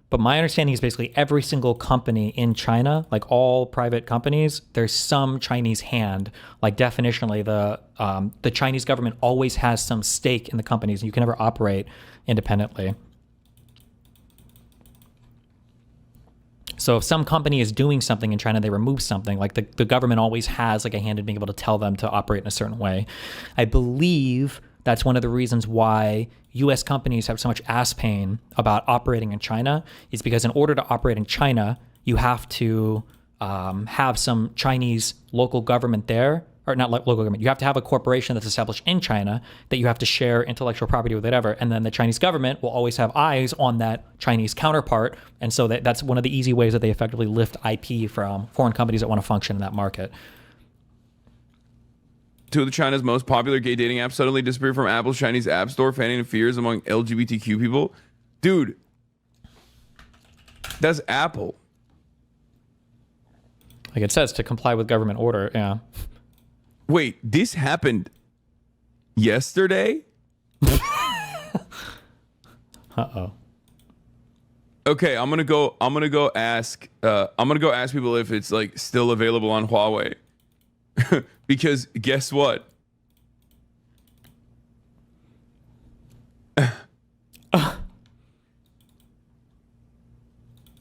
But my understanding is basically every single company in China, like all private companies, there's some Chinese hand. Like definitionally, the Chinese government always has some stake in the companies. You can never operate independently. So if some company is doing something in China, they remove something, like the government always has like a hand in being able to tell them to operate in a certain way. I believe that's one of the reasons why US companies have so much ass pain about operating in China, is because in order to operate in China, you have to have some Chinese local government there, or not local government. You have to have a corporation that's established in China that you have to share intellectual property with, whatever. And then the Chinese government will always have eyes on that Chinese counterpart. And so that's one of the easy ways that they effectively lift IP from foreign companies that want to function in that market. Two of China's most popular gay dating apps suddenly disappeared from Apple's Chinese App Store, fanning fears among LGBTQ people. Dude, that's Apple. Like it says, to comply with government order. Yeah. Wait, this happened yesterday? Uh-oh. Okay, I'm gonna go ask people if it's like still available on Huawei. Because guess what?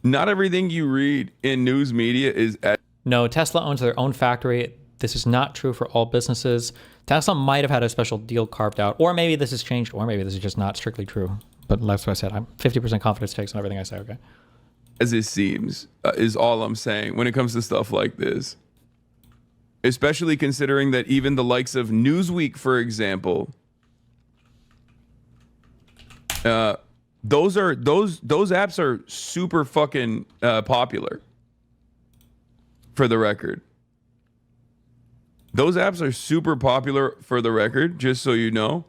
Not everything you read in news media is No, Tesla owns their own factory. This is not true for all businesses. Tesla might have had a special deal carved out, or maybe this has changed, or maybe this is just not strictly true. But that's what I said. I'm 50% confidence takes on everything I say, okay? as it seems, is all I'm saying when it comes to stuff like this. Especially considering that even the likes of Newsweek, for example, those apps are super fucking popular. For the record, those apps are super popular. For the record, just so you know.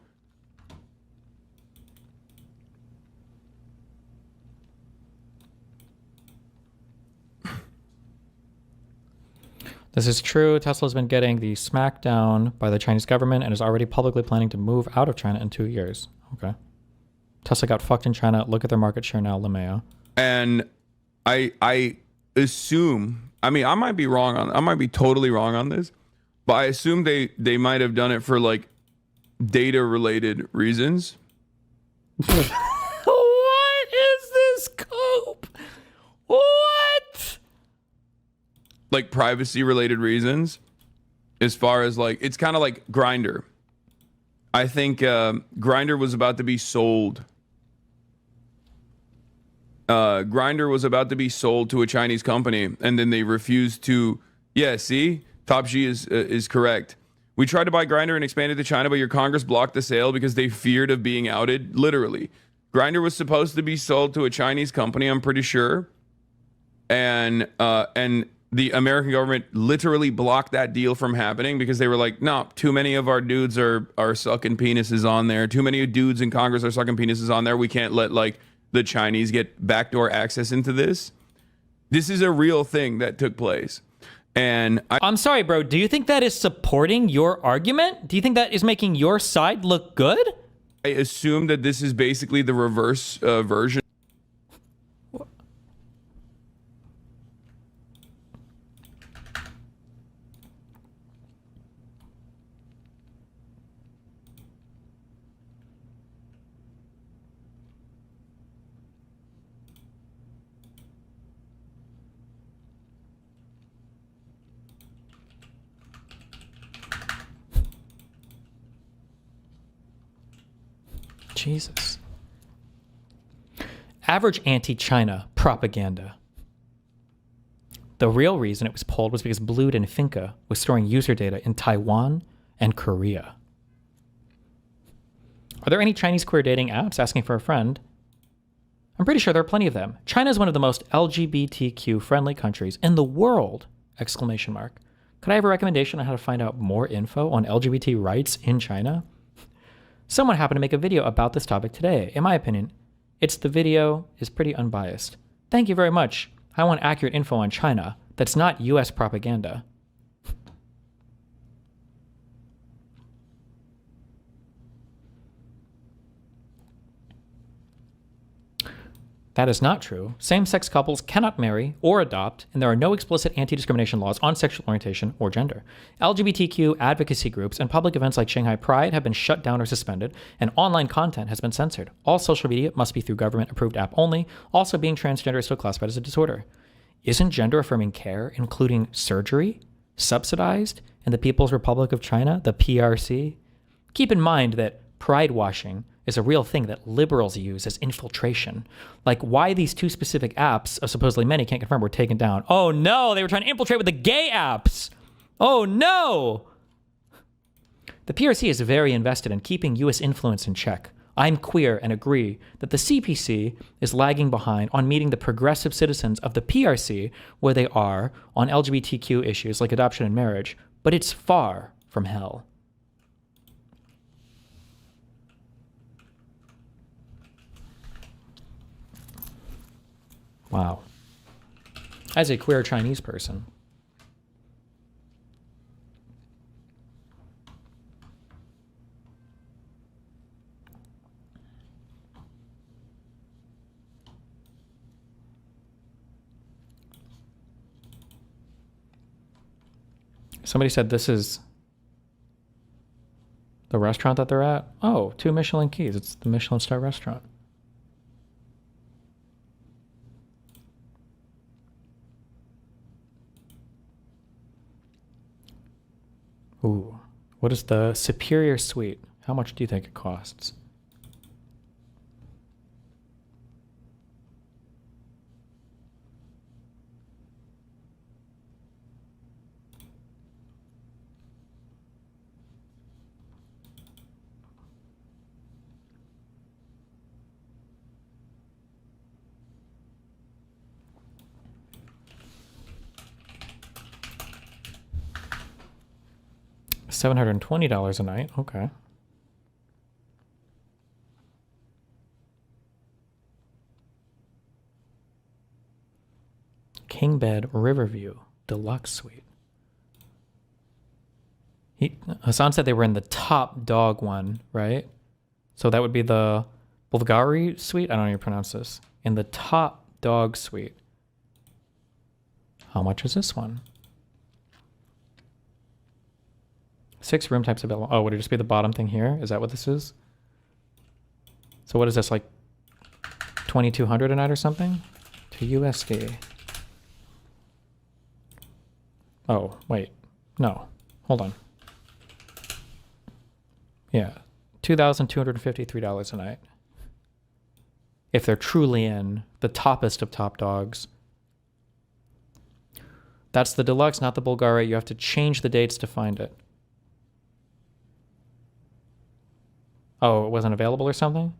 This is true. Tesla's been getting the smackdown by the Chinese government and is already publicly planning to move out of China in 2 years. Okay. Tesla got fucked in China. Look at their market share now, LeMayo. And I assume, I mean, I might be wrong on, I might be totally wrong on this, but I assume they might have done it for like data related reasons. What is this cope? What? Like privacy related reasons, as far as like, it's kind of like Grindr. I think Grindr was about to be sold. Grindr was about to be sold to a Chinese company, and then they refused to. Yeah, see, Top G is correct. We tried to buy Grindr and expand it to China, but your Congress blocked the sale because they feared of being outed. Literally, Grindr was supposed to be sold to a Chinese company, I'm pretty sure, and the American government literally blocked that deal from happening because they were like, no, too many of our dudes are sucking penises on there. Too many dudes in Congress are sucking penises on there. We can't let like the Chinese get backdoor access into this. This is a real thing that took place. And I'm sorry, bro. Do you think that is supporting your argument? Do you think that is making your side look good? I assume that this is basically the reverse version. Jesus. Average anti-China propaganda. The real reason it was pulled was because Blued and Finca was storing user data in Taiwan and Korea. Are there any Chinese queer dating apps? Asking for a friend. I'm pretty sure there are plenty of them. China is one of the most LGBTQ friendly countries in the world! Exclamation mark. Could I have a recommendation on how to find out more info on LGBT rights in China? Someone happened to make a video about this topic today. In my opinion, the video is pretty unbiased. Thank you very much. I want accurate info on China that's not US propaganda. That is not true. Same-sex couples cannot marry or adopt, and there are no explicit anti-discrimination laws on sexual orientation or gender. LGBTQ advocacy groups and public events like Shanghai Pride have been shut down or suspended, and online content has been censored. All social media must be through government-approved app only. Also, being transgender is still classified as a disorder. Isn't gender-affirming care, including surgery, subsidized in the People's Republic of China, the PRC? Keep in mind that pride washing is a real thing that liberals use as infiltration. Like why these two specific apps, supposedly many can't confirm, were taken down. Oh no, they were trying to infiltrate with the gay apps. Oh no. The PRC is very invested in keeping US influence in check. I'm queer and agree that the CPC is lagging behind on meeting the progressive citizens of the PRC where they are on LGBTQ issues like adoption and marriage, but it's far from hell. Wow. As a queer Chinese person. Somebody said this is the restaurant that they're at. Oh, 2 Michelin keys. It's the Michelin star restaurant. Ooh, what is the Superior Suite? How much do you think it costs? $720 a night. Okay. King Bed Riverview Deluxe Suite. Hasan said they were in the top dog one, right? So that would be the Bulgari Suite. I don't know how you pronounce this. In the top dog suite. How much is this one? 6 room types available. Oh, would it just be the bottom thing here? Is that what this is? So what is this, like 2,200 a night or something? To USD. Oh, wait. No. Hold on. Yeah. $2,253 a night. If they're truly in the toppest of top dogs. That's the deluxe, not the Bulgari. You have to change the dates to find it. Oh, it wasn't available or something?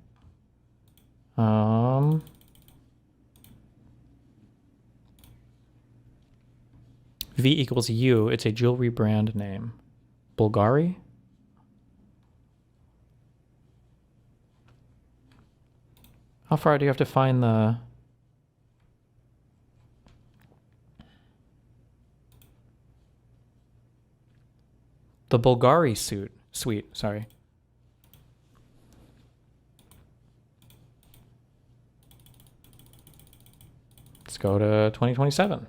V equals U. It's a jewelry brand name. Bulgari? How far do you have to find the... The Bulgari suite, sorry. Let's go to 2027.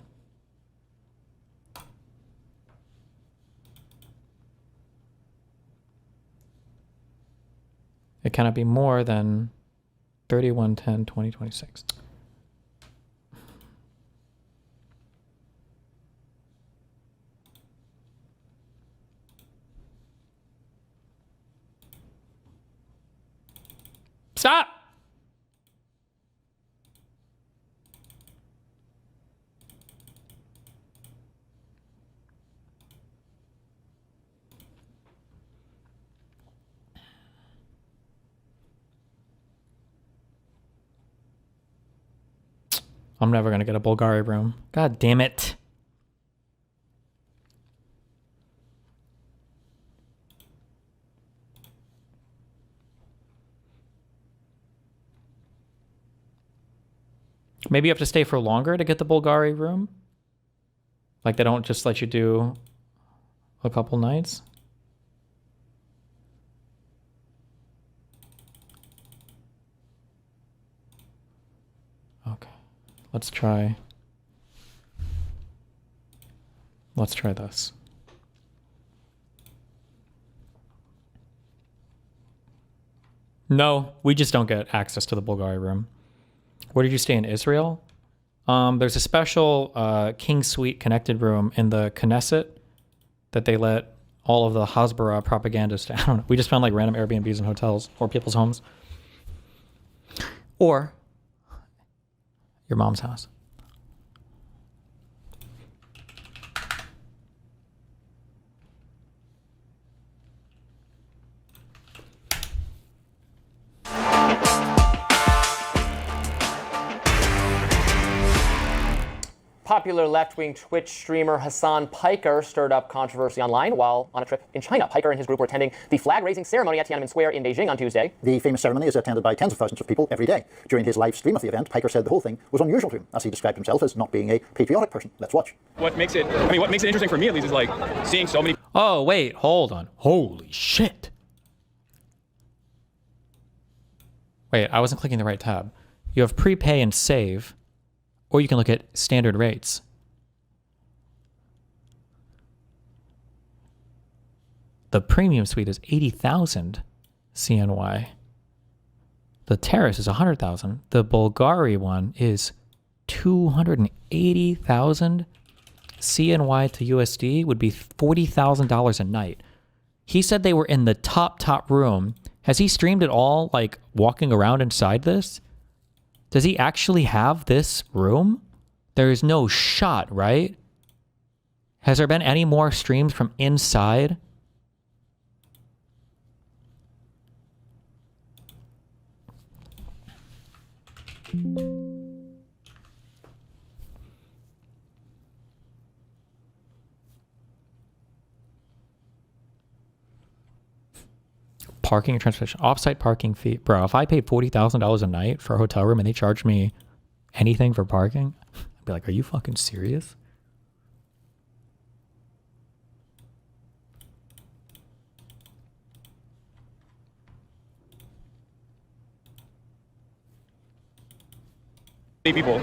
It cannot be more than 31/10/2026. Stop! I'm never gonna get a Bulgari room. God damn it. Maybe you have to stay for longer to get the Bulgari room? Like they don't just let you do a couple nights? Okay. Let's try this. No, we just don't get access to the Bulgari room. Where did you stay in Israel? There's a special King Suite connected room in the Knesset that they let all of the Hasbara propagandists. I don't know. We just found like random Airbnbs and hotels or people's homes. Or your mom's house. Popular left-wing Twitch streamer Hasan Piker stirred up controversy online while on a trip in China. Piker and his group were attending the flag-raising ceremony at Tiananmen Square in Beijing on Tuesday. The famous ceremony is attended by tens of thousands of people every day. During his live stream of the event, Piker said the whole thing was unusual to him, as he described himself as not being a patriotic person. Let's watch. What makes it interesting for me at least is like seeing so many. Oh, wait, hold on. Holy shit. Wait, I wasn't clicking the right tab. You have prepay and save, or you can look at standard rates. The premium suite is 80,000 CNY. The terrace is 100,000. The Bulgari one is 280,000 CNY to USD would be $40,000 a night. He said they were in the top room. Has he streamed it all, like walking around inside this? Does he actually have this room? There is no shot, right? Has there been any more streams from inside? Parking and transportation, off-site parking fee. Bro, if I paid $40,000 a night for a hotel room and they charge me anything for parking, I'd be like, are you fucking serious? People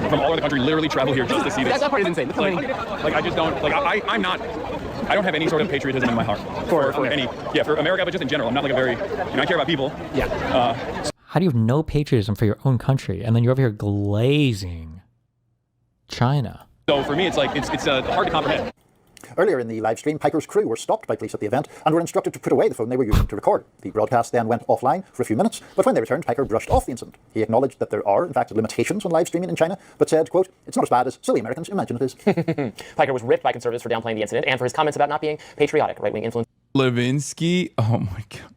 from all over the country literally travel here just to see this. That part is insane. Like I just don't, like I'm not, I don't have any sort of patriotism in my heart for America, but just in general. I'm not like a very, I care about people. Yeah. How do you have no patriotism for your own country and then you're over here glazing China? So for me, it's like, it's hard to comprehend. Earlier in the live stream, Piker's crew were stopped by police at the event and were instructed to put away the phone they were using to record. The broadcast then went offline for a few minutes, but when they returned, Piker brushed off the incident. He acknowledged that there are, in fact, limitations on live streaming in China, but said, quote, "It's not as bad as silly Americans imagine it is." Piker was ripped by conservatives for downplaying the incident and for his comments about not being patriotic. Right-wing influence. Levinsky, oh my god.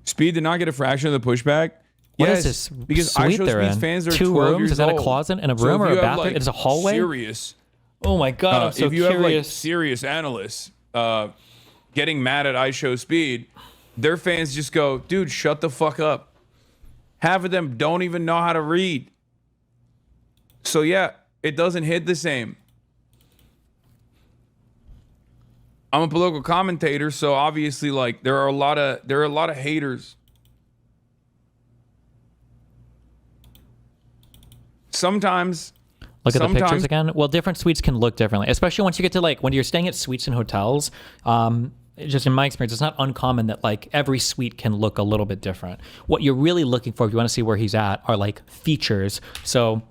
Speed did not get a fraction of the pushback. What yes, is this because suite iShow they're Speed's in? fans are 2 12 rooms? years Is that a old. closet and a So room if or you a have, bathroom? like, It is a hallway? Serious. Oh my god, I'm so if you have like curious. serious analysts getting mad at iShow Speed, their fans just go, dude, shut the fuck up. Half of them don't even know how to read. So yeah, it doesn't hit the same. I'm a political commentator, so obviously like there are a lot of haters. Sometimes Look at the pictures again. Well, different suites can look differently, especially once you get to like when you're staying at suites and hotels. Just in my experience, it's not uncommon that like every suite can look a little bit different. What you're really looking for, if you want to see where he's at, are like features. So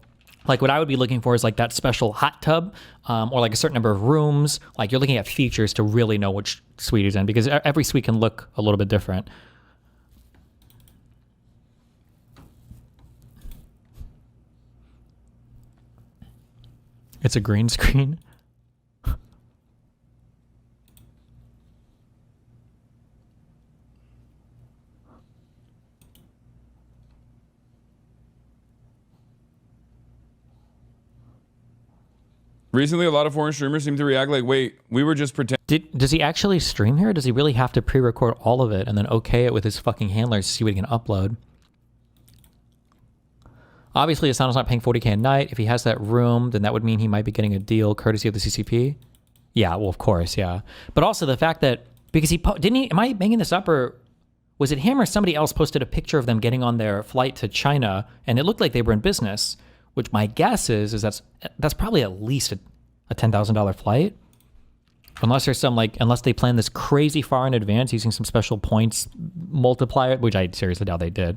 like what I would be looking for is like that special hot tub or like a certain number of rooms. Like you're looking at features to really know which suite he's in because every suite can look a little bit different. It's a green screen. Recently, a lot of foreign streamers seem to react like, wait, we were just pretending. Does he actually stream here? Or does he really have to pre-record all of it and then okay it with his fucking handlers to see what he can upload? Obviously, Hasan's not paying 40K a night. If he has that room, then that would mean he might be getting a deal courtesy of the CCP. Yeah, well, of course, yeah. But also the fact that, because didn't he, am I making this up, or was it him or somebody else posted a picture of them getting on their flight to China and it looked like they were in business, which my guess is that's probably at least a $10,000 flight. Unless there's some unless they plan this crazy far in advance using some special points multiplier, which I seriously doubt they did.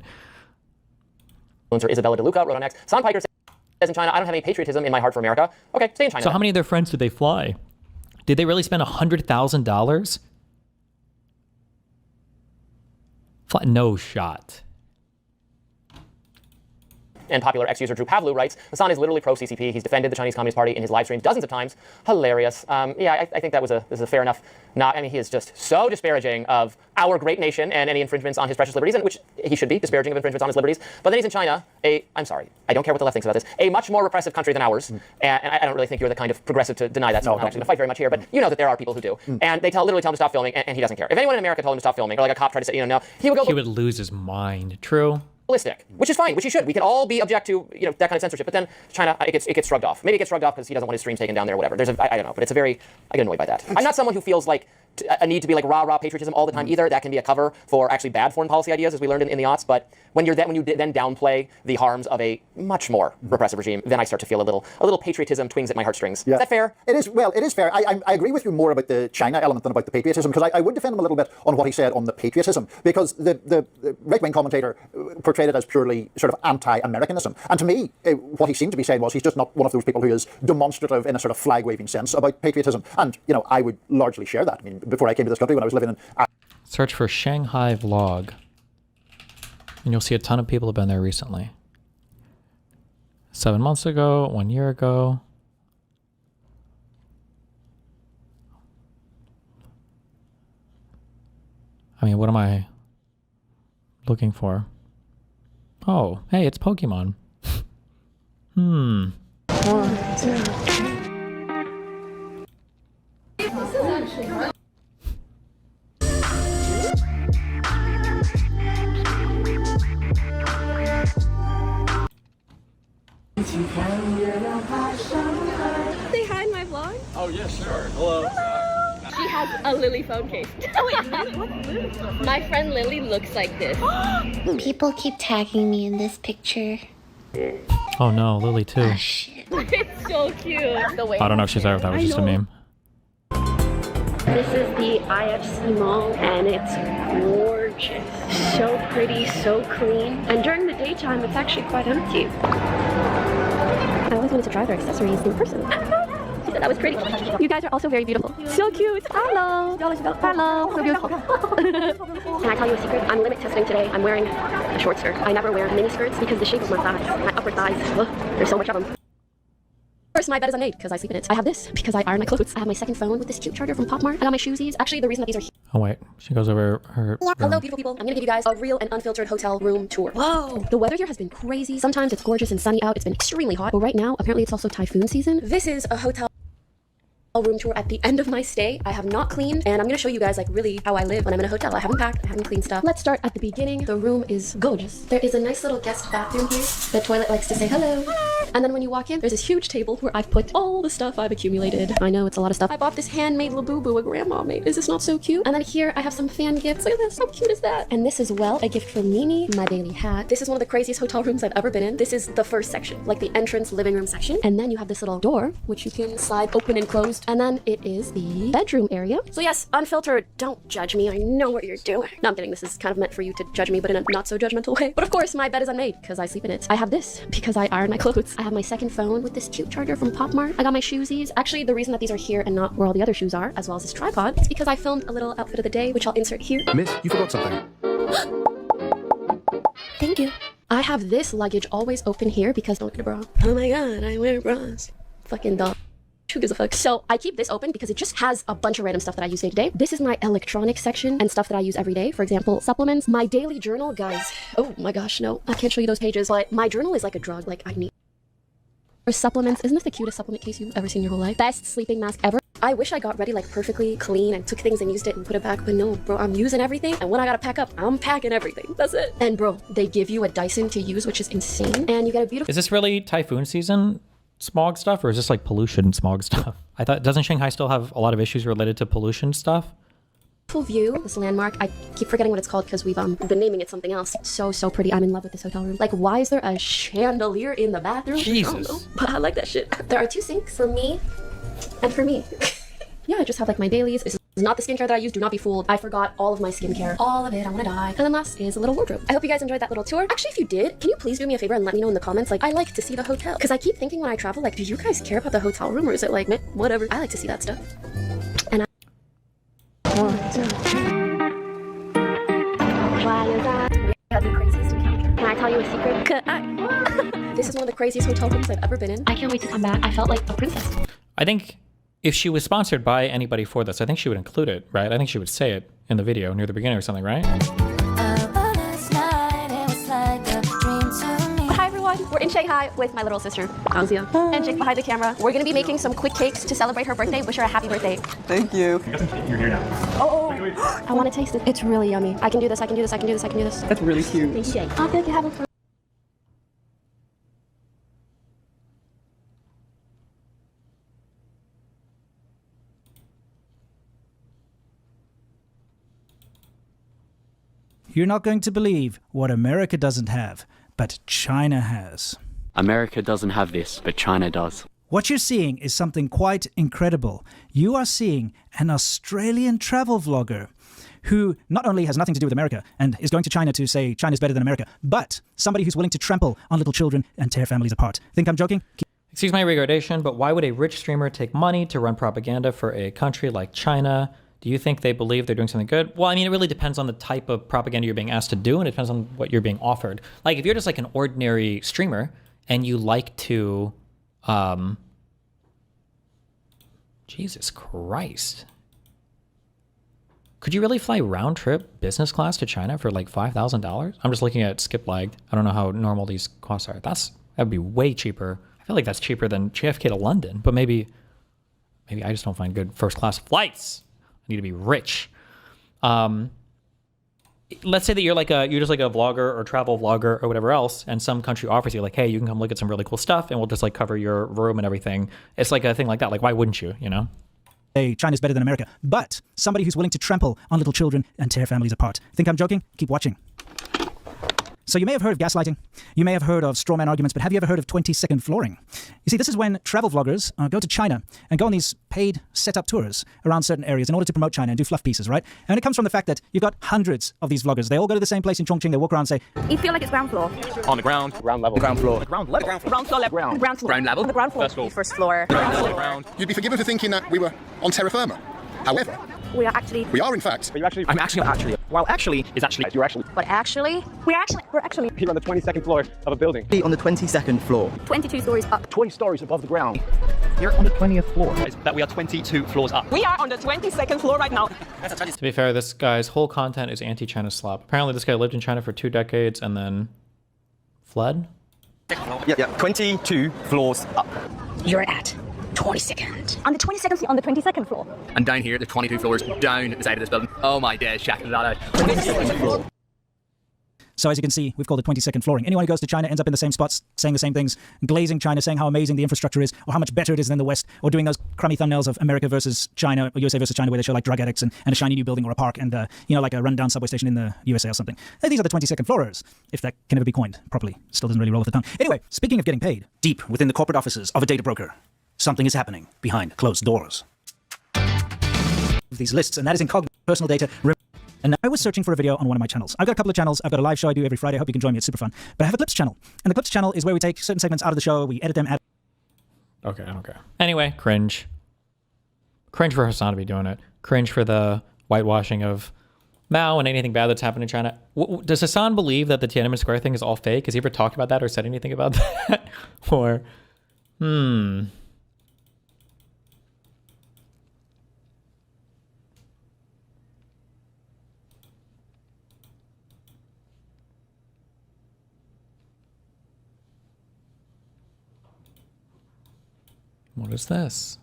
Influencer Isabella DeLuca wrote on X, Hasan Piker says in China, I don't have any patriotism in my heart for America. Okay, stay in China. So how many of their friends did they fly? Did they really spend $100,000? No shot. And popular ex-user Drew Pavlu writes, Hasan is literally pro-CCP. He's defended the Chinese Communist Party in his live streams dozens of times. Hilarious. Yeah, I think that was a fair enough. He is just so disparaging of our great nation and any infringements on his precious liberties, and which he should be disparaging of infringements on his liberties. But then he's in China, I'm sorry, I don't care what the left thinks about this, a much more repressive country than ours. And I don't really think you're the kind of progressive to deny that. So I'm not going to fight very much here, but you know that there are people who do. And they literally tell him to stop filming, and he doesn't care. If anyone in America told him to stop filming, or like a cop tried to say, no, he would go. He would lose his mind. True. Ballistic, which is fine, which he should. We can all be object to that kind of censorship. But then China, it gets shrugged off. Maybe it gets shrugged off because he doesn't want his streams taken down there or whatever. I don't know, but it's I get annoyed by that. I'm not someone who feels like a need to be like rah patriotism all the time either. That can be a cover for actually bad foreign policy ideas, as we learned in the aughts. But when you then downplay the harms of a much more repressive regime, then I start to feel a little patriotism twings at my heartstrings. Yeah. Is that fair? It is. Well, it is fair. I agree with you more about the China element than about the patriotism, because I would defend him a little bit on what he said on the patriotism, because the right-wing commentator portrayed it as purely sort of anti-Americanism. And to me, what he seemed to be saying was he's just not one of those people who is demonstrative in a sort of flag-waving sense about patriotism. And, I would largely share that. I mean, before I came to this country, when I was living in... Search for Shanghai vlog. And you'll see a ton of people have been there recently. 7 months ago, 1 year ago. I mean, what am I looking for? Oh, hey, it's Pokemon. 1, 2, 3. Say hi in my vlog. Oh, yeah, sure. Hello. She has a Lily phone case. Oh, wait, my friend Lily looks like this. People keep tagging me in this picture. Oh no, Lily too. Oh, shit. It's so cute. I don't know if she's there, that was just a meme. This is the IFC mall, and it's gorgeous. So pretty, so clean. And during the daytime, it's actually quite empty. I always wanted to try their accessories in person. She said that was pretty. You guys are also very beautiful. So cute. Hello. Hello. So beautiful. Can I tell you a secret? I'm limit testing today. I'm wearing a short skirt. I never wear mini skirts because the shape of my thighs, my upper thighs, ugh, there's so much of them. Of course, my bed is unmade because I sleep in it. I have this because I iron my clothes. I have my second phone with this cute charger from Pop Mart. I got my shoesies. Actually, the reason that these are here. Oh wait, she goes over her room. Hello, beautiful people. I'm gonna give you guys a real and unfiltered hotel room tour. Whoa! The weather here has been crazy. Sometimes it's gorgeous and sunny out. It's been extremely hot. But right now, apparently it's also typhoon season. This is a hotel room tour at the end of my stay. I have not cleaned, and I'm gonna show you guys really how I live when I'm in a hotel. I haven't packed, I haven't cleaned stuff. Let's start at the beginning. The room is gorgeous. There is a nice little guest bathroom here. The toilet likes to say hello. And then when you walk in, there's this huge table where I've put all the stuff I've accumulated. I know it's a lot of stuff. I bought this handmade Labubu a grandma made. Is this not so cute? And then here I have some fan gifts. Look at this, how cute is that? And this as well, a gift from Mimi, my daily hat. This is one of the craziest hotel rooms I've ever been in. This is the first section, like the entrance living room section. And then you have this little door, which you can slide open and closed. And then it is the bedroom area. So yes, unfiltered, don't judge me. I know what you're doing. No, I'm kidding. This is kind of meant for you to judge me, but in a not so judgmental way. But of course, my bed is unmade because I sleep in it. I have this because I iron my clothes. I have my second phone with this cute charger from Pop Mart. I got my shoesies. Actually, the reason that these are here and not where all the other shoes are, as well as this tripod, is because I filmed a little outfit of the day, which I'll insert here. Miss, you forgot something. Thank you. I have this luggage always open here because don't get a bra. Oh my god, I wear bras. Fucking dog. Who gives a fuck? So I keep this open because it just has a bunch of random stuff that I use day to day. This is my electronics section and stuff that I use every day. For example, supplements. My daily journal, guys. Oh my gosh, no, I can't show you those pages, but my journal is like a drug. Like I need supplements. Isn't this the cutest supplement case you've ever seen in your whole life? Best sleeping mask ever. I wish I got ready like perfectly clean and took things and used it and put it back, but no, bro, I'm using everything, and when I gotta pack up, I'm packing everything. That's it. And bro, they give you a Dyson to use, which is insane, and you get a beautiful— Is this really typhoon season smog stuff, or is this like pollution smog stuff? I thought, doesn't Shanghai still have a lot of issues related to pollution stuff? view. This landmark, I keep forgetting what it's called because we've been naming it something else. So pretty. I'm in love with this hotel room. Like, why is there a chandelier in the bathroom? Jesus. I don't know, but I like that shit. There are 2 sinks for me and for me. Yeah, I just have like my dailies. This is not the skincare that I use. Do not be fooled. I forgot all of my skincare. All of it. I want to die. And then last is a little wardrobe. I hope you guys enjoyed that little tour. Actually, if you did, can you please do me a favor and let me know in the comments? Like, I like to see the hotel. Because I keep thinking when I travel, like, do you guys care about the hotel room, or is it like, meh, whatever? I like to see that stuff. And I... Why is that? We had the craziest encounter. Can I tell you a secret? This is one of the craziest hotel rooms I've ever been in. I can't wait to come back. I felt like a princess. I think if she was sponsored by anybody for this, I think she would include it, right? I think she would say it in the video near the beginning or something, right? Hi everyone, we're in Shanghai with my little sister, Angzia, and Jake behind the camera. We're gonna be making some quick cakes to celebrate her birthday. Wish her a happy birthday. Thank you. You're here now. Oh, I want to taste it. It's really yummy. I can do this, I can do this, I can do this, I can do this. That's really cute. Thank you, Jake. I feel like you're having fun. You're not going to believe what America doesn't have, but China has. America doesn't have this, but China does. What you're seeing is something quite incredible. You are seeing an Australian travel vlogger who not only has nothing to do with America and is going to China to say China's better than America, but somebody who's willing to trample on little children and tear families apart. Think I'm joking? Excuse my regardation, but why would a rich streamer take money to run propaganda for a country like China? Do you think they believe they're doing something good? Well, I mean, it really depends on the type of propaganda you're being asked to do, and it depends on what you're being offered. Like, if you're just like an ordinary streamer and you like to, Jesus Christ. Could you really fly round trip business class to China for like $5,000? I'm just looking at skip lagged. I don't know how normal these costs are. That'd be way cheaper. I feel like that's cheaper than JFK to London, but maybe I just don't find good first class flights. I need to be rich. Let's say that you're just like a vlogger or travel vlogger or whatever else, and some country offers you like, hey, you can come look at some really cool stuff, and we'll just like cover your room and everything. It's like a thing like that. Like, why wouldn't you? You know? Hey, China's better than America, but somebody who's willing to trample on little children and tear families apart. Think I'm joking? Keep watching. So you may have heard of gaslighting, you may have heard of strawman arguments, but have you ever heard of 20-second flooring? You see, this is when travel vloggers go to China and go on these paid set-up tours around certain areas in order to promote China and do fluff pieces, right? And it comes from the fact that you've got hundreds of these vloggers. They all go to the same place in Chongqing, they walk around and say, You feel like it's ground floor. On the ground. Ground level. Ground floor. Ground level. Ground floor level. Ground floor. Ground level. The ground floor. First floor. First floor. Ground. You'd be forgiven for thinking that we were on terra firma. However, We are actually. we are in fact. I'm actually. Well, actually is actually. You're actually. But actually. We're actually. Here on the 22nd floor of a building. On the 22nd floor. 22 stories up. 20 stories above the ground. You're on the 20th floor. That we are 22 floors up. We are on the 22nd floor right now. To be fair, this guy's whole content is anti-China slop. Apparently this guy lived in China for 2 decades and then fled? Yeah. 22 floors up. You're at 22nd. On the 22nd floor. On the 22nd floor. And down here, there's 22 floors down the side of this building. Oh my days, checking that out. 22nd floor. So as you can see, we've called it 20-second flooring. Anyone who goes to China ends up in the same spots, saying the same things, glazing China, saying how amazing the infrastructure is, or how much better it is than the West, or doing those crummy thumbnails of America versus China, or USA versus China, where they show like drug addicts and a shiny new building or a park and, like a rundown subway station in the USA or something. These are the 20-second floorers, if that can ever be coined properly. Still doesn't really roll off the tongue. Anyway, speaking of getting paid, deep within the corporate offices of a data broker, something is happening behind closed doors. These lists, and that is incognito, personal data. And I was searching for a video on one of my channels. I've got a couple of channels. I've got a live show I do every Friday. I hope you can join me. It's super fun. But I have a clips channel. And the clips channel is where we take certain segments out of the show. We edit them. Okay, I don't care. Anyway, cringe. Cringe for Hasan to be doing it. Cringe for the whitewashing of Mao and anything bad that's happened in China. Does Hasan believe that the Tiananmen Square thing is all fake? Has he ever talked about that or said anything about that? Or, What is this?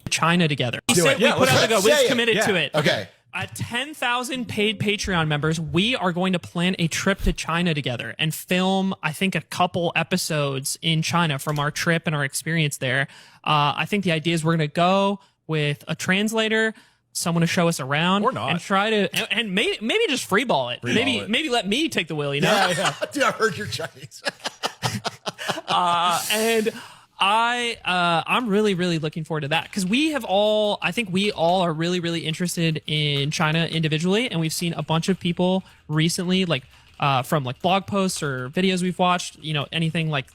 China together. We Do said it. we Yeah, put out the go. let's We say just it. committed Yeah. to it. Okay. At 10,000 paid Patreon members, we are going to plan a trip to China together and film, I think, a couple episodes in China from our trip and our experience there. I think the idea is we're going to go with a translator, someone to show us around, Or not. and try to and maybe just freeball it. Maybe let me take the wheel. You know? Yeah. Dude, I heard you're Chinese. And I'm really looking forward to that because I think we all are really interested in China individually, and we've seen a bunch of people recently, like from like blog posts or videos we've watched, anything like,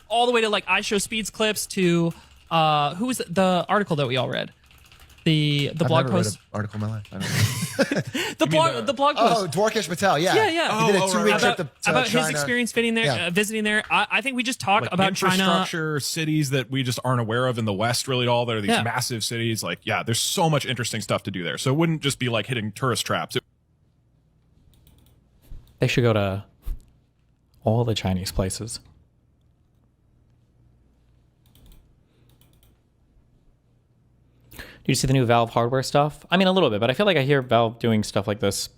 all the way to like I Show Speeds clips to who was the article that we all read. The I've blog never read post. an article in my life. I don't know. the blog post. Oh, Dwarkesh Patel. Yeah. Yeah. He did a 2-week trip to about China. his experience visiting there. I think we just talk Like about China. infrastructure, cities that we just aren't aware of in the West really at all. There are these Yeah. massive cities. Like, yeah, there's so much interesting stuff to do there. So it wouldn't just be like hitting tourist traps. They should go to all the Chinese places. Do you see the new Valve hardware stuff? I mean, a little bit, but I feel like I hear Valve doing stuff like this,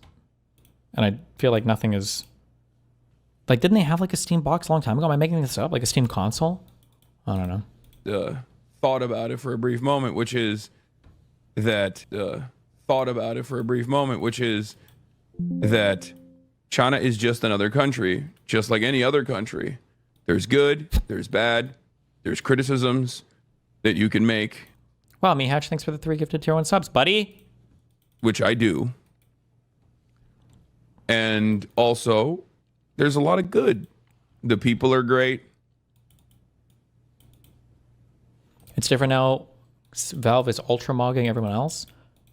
and I feel like nothing is... Like, didn't they have like a Steam box a long time ago? Am I making this up? Like a Steam console? I don't know. Thought about it for a brief moment, which is that China is just another country, just like any other country. There's good, there's bad, there's criticisms that you can make. Wow, Mihatch, thanks for the 3 gifted tier 1 subs, buddy. Which I do. And also, there's a lot of good. The people are great. It's different now. Valve is ultra-mogging everyone else.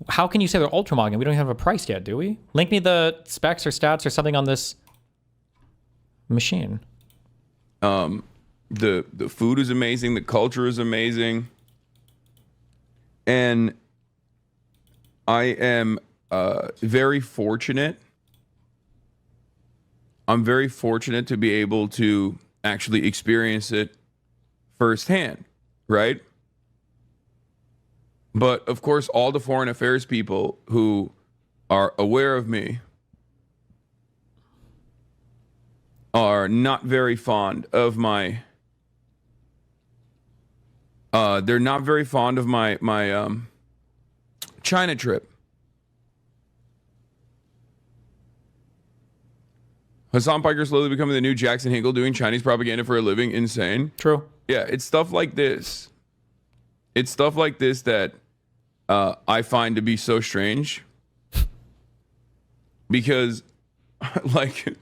How can you say they're ultra-mogging? We don't even have a price yet, do we? Link me the specs or stats or something on this machine. The food is amazing. The culture is amazing. And I am very fortunate. I'm very fortunate to be able to actually experience it firsthand, right? But of course, all the foreign affairs people who are aware of me are not very fond of my they're not very fond of my China trip. Hasan Piker slowly becoming the new Jackson Hinkle, doing Chinese propaganda for a living. Insane. True. Yeah, it's stuff like this. It's stuff like this that I find to be so strange. Because, like,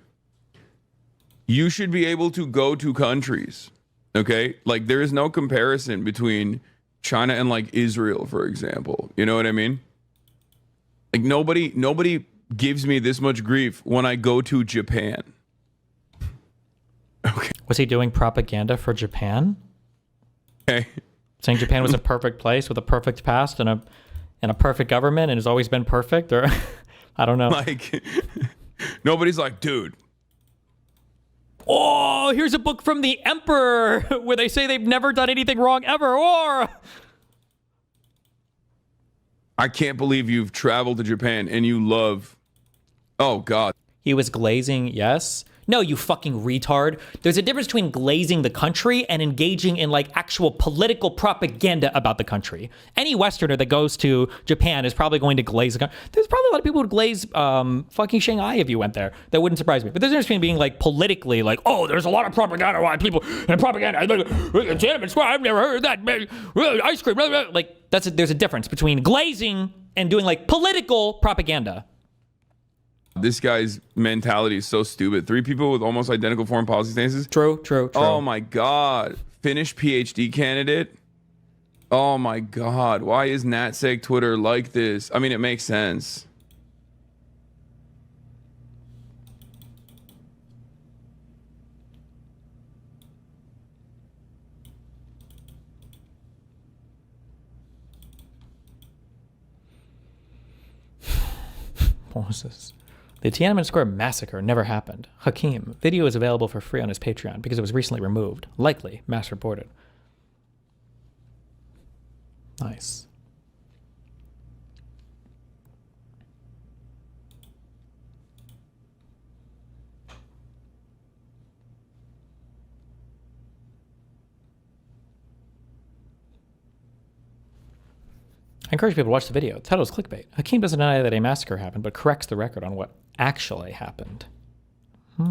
you should be able to go to countries. Okay, like there is no comparison between China and like Israel, for example. You know what I mean? Like nobody gives me this much grief when I go to Japan. Okay. Was he doing propaganda for Japan? Okay. Saying Japan was a perfect place with a perfect past and a perfect government and has always been perfect, or I don't know. Like nobody's like, dude. Oh, here's a book from the Emperor where they say they've never done anything wrong ever. Or I can't believe you've traveled to Japan and you love. Oh, God. He was glazing, yes. No, you fucking retard. There's a difference between glazing the country and engaging in like actual political propaganda about the country. Any Westerner that goes to Japan is probably going to glaze the country. There's probably a lot of people who would glaze fucking Shanghai if you went there. That wouldn't surprise me. But there's a difference between being like politically like, oh, there's a lot of propaganda why people and propaganda. Tiananmen Square, I've never heard that. Ice cream. Like there's a difference between glazing and doing like political propaganda. This guy's mentality is so stupid. 3 people with almost identical foreign policy stances. True. Oh my God. Finnish PhD candidate. Oh my God. Why is NatSeg Twitter like this? I mean, it makes sense. What was this? The Tiananmen Square massacre never happened. Hakim. Video is available for free on his Patreon because it was recently removed. Likely mass reported. Nice. I encourage people to watch the video. The title is clickbait. Hakim doesn't deny that a massacre happened, but corrects the record on what actually happened. I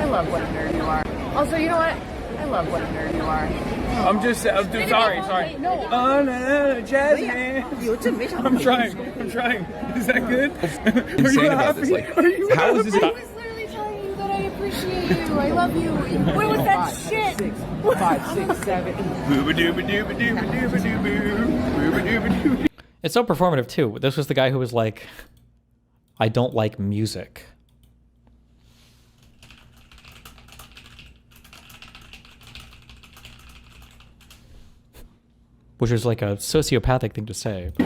love what a nerd you are. Also, you know what? I love what a nerd you are. I'm sorry. No. Oh, no, Jasmine. I'm trying. Is that good? Insane about this. Like, how is this? I was literally telling you that I appreciate you. I love you. What was that shit? 5, 6, 7. It's so performative too. This was the guy who was like, I don't like music. Which is like a sociopathic thing to say. I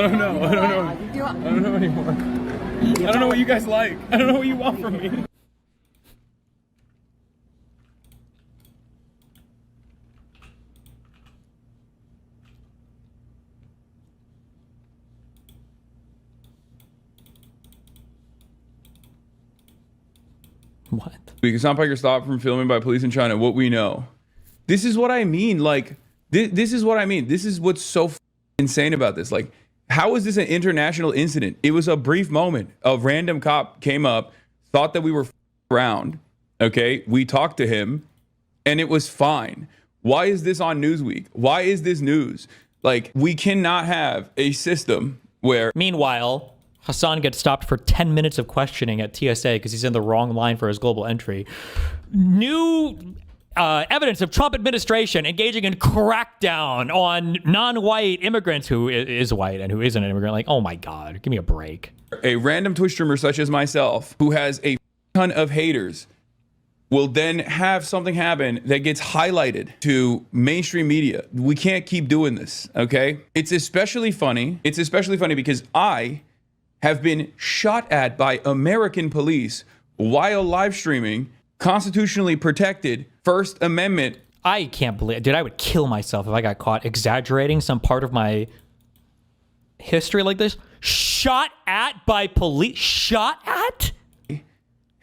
don't know anymore. I don't know what you guys like. I don't know what you want from me. What? Hasan Piker stopped from filming by police in China. What we know. This is what I mean. Like, this is what I mean. This is what's so insane about this. Like, how is this an international incident? It was a brief moment. A random cop came up, thought that we were around. Okay, we talked to him, and it was fine. Why is this on Newsweek? Why is this news? Like, we cannot have a system where... Meanwhile, Hasan gets stopped for 10 minutes of questioning at TSA because he's in the wrong line for his global entry. New evidence of Trump administration engaging in crackdown on non-white immigrants who is white and who isn't an immigrant. Like, oh my God, give me a break. A random Twitch streamer such as myself, who has a ton of haters, will then have something happen that gets highlighted to mainstream media. We can't keep doing this, okay? It's especially funny. It's especially funny because I have been shot at by American police while live streaming constitutionally protected First Amendment. I can't believe, dude, I would kill myself if I got caught exaggerating some part of my history like this. Shot at by police. Shot at?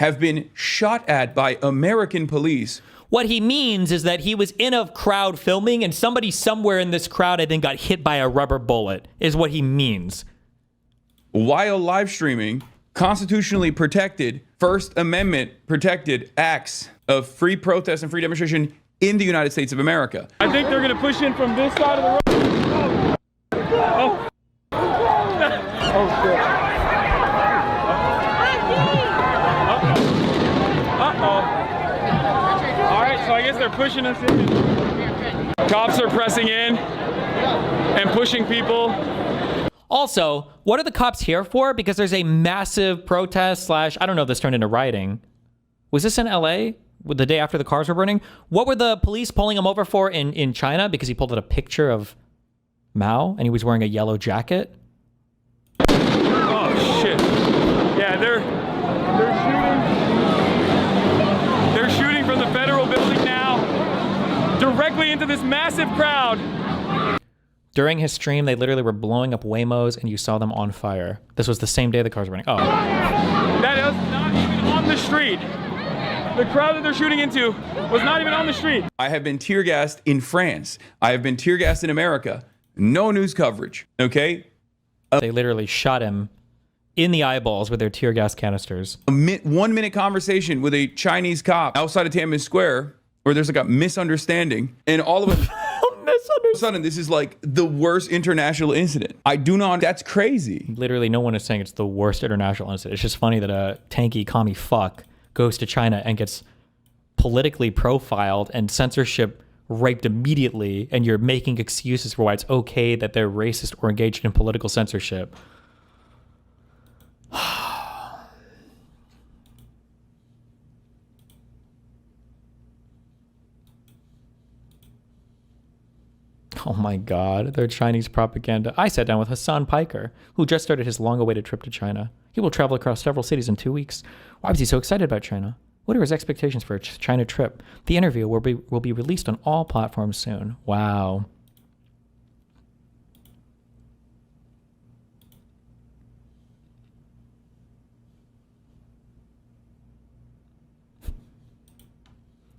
Have been shot at by American police. What he means is that he was in a crowd filming and somebody somewhere in this crowd, I think, got hit by a rubber bullet, is what he means. While live streaming constitutionally protected, First Amendment protected acts of free protest and free demonstration in the United States of America. I think they're going to push in from this side of the road. Oh. Oh, shit. Uh-oh. All right, so I guess they're pushing us in. Cops are pressing in and pushing people. Also, what are the cops here for? Because there's a massive protest / I don't know if this turned into rioting. Was this in LA? The day after the cars were burning? What were the police pulling him over for in China? Because he pulled out a picture of Mao and he was wearing a yellow jacket? Oh, shit. Yeah, they're shooting from the federal building now directly into this massive crowd. During his stream, they literally were blowing up Waymos and you saw them on fire. This was the same day the cars were burning. Oh. That is not even on the street. The crowd that they're shooting into was not even on the street. I have been tear gassed in France. I have been tear gassed in America. No news coverage, okay? They literally shot him in the eyeballs with their tear gas canisters. A 1 minute conversation with a Chinese cop outside of Tiananmen Square where there's like a misunderstanding and all of a sudden this is like the worst international incident. I do not, that's crazy. Literally no one is saying it's the worst international incident. It's just funny that a tanky commie fuck goes to China and gets politically profiled and censorship raped immediately, and you're making excuses for why it's okay that they're racist or engaged in political censorship. Oh my God, they're Chinese propaganda. I sat down with Hasan Piker, who just started his long-awaited trip to China. He will travel across several cities in 2 weeks. Why was he so excited about China? What are his expectations for a China trip? The interview will be released on all platforms soon. Wow.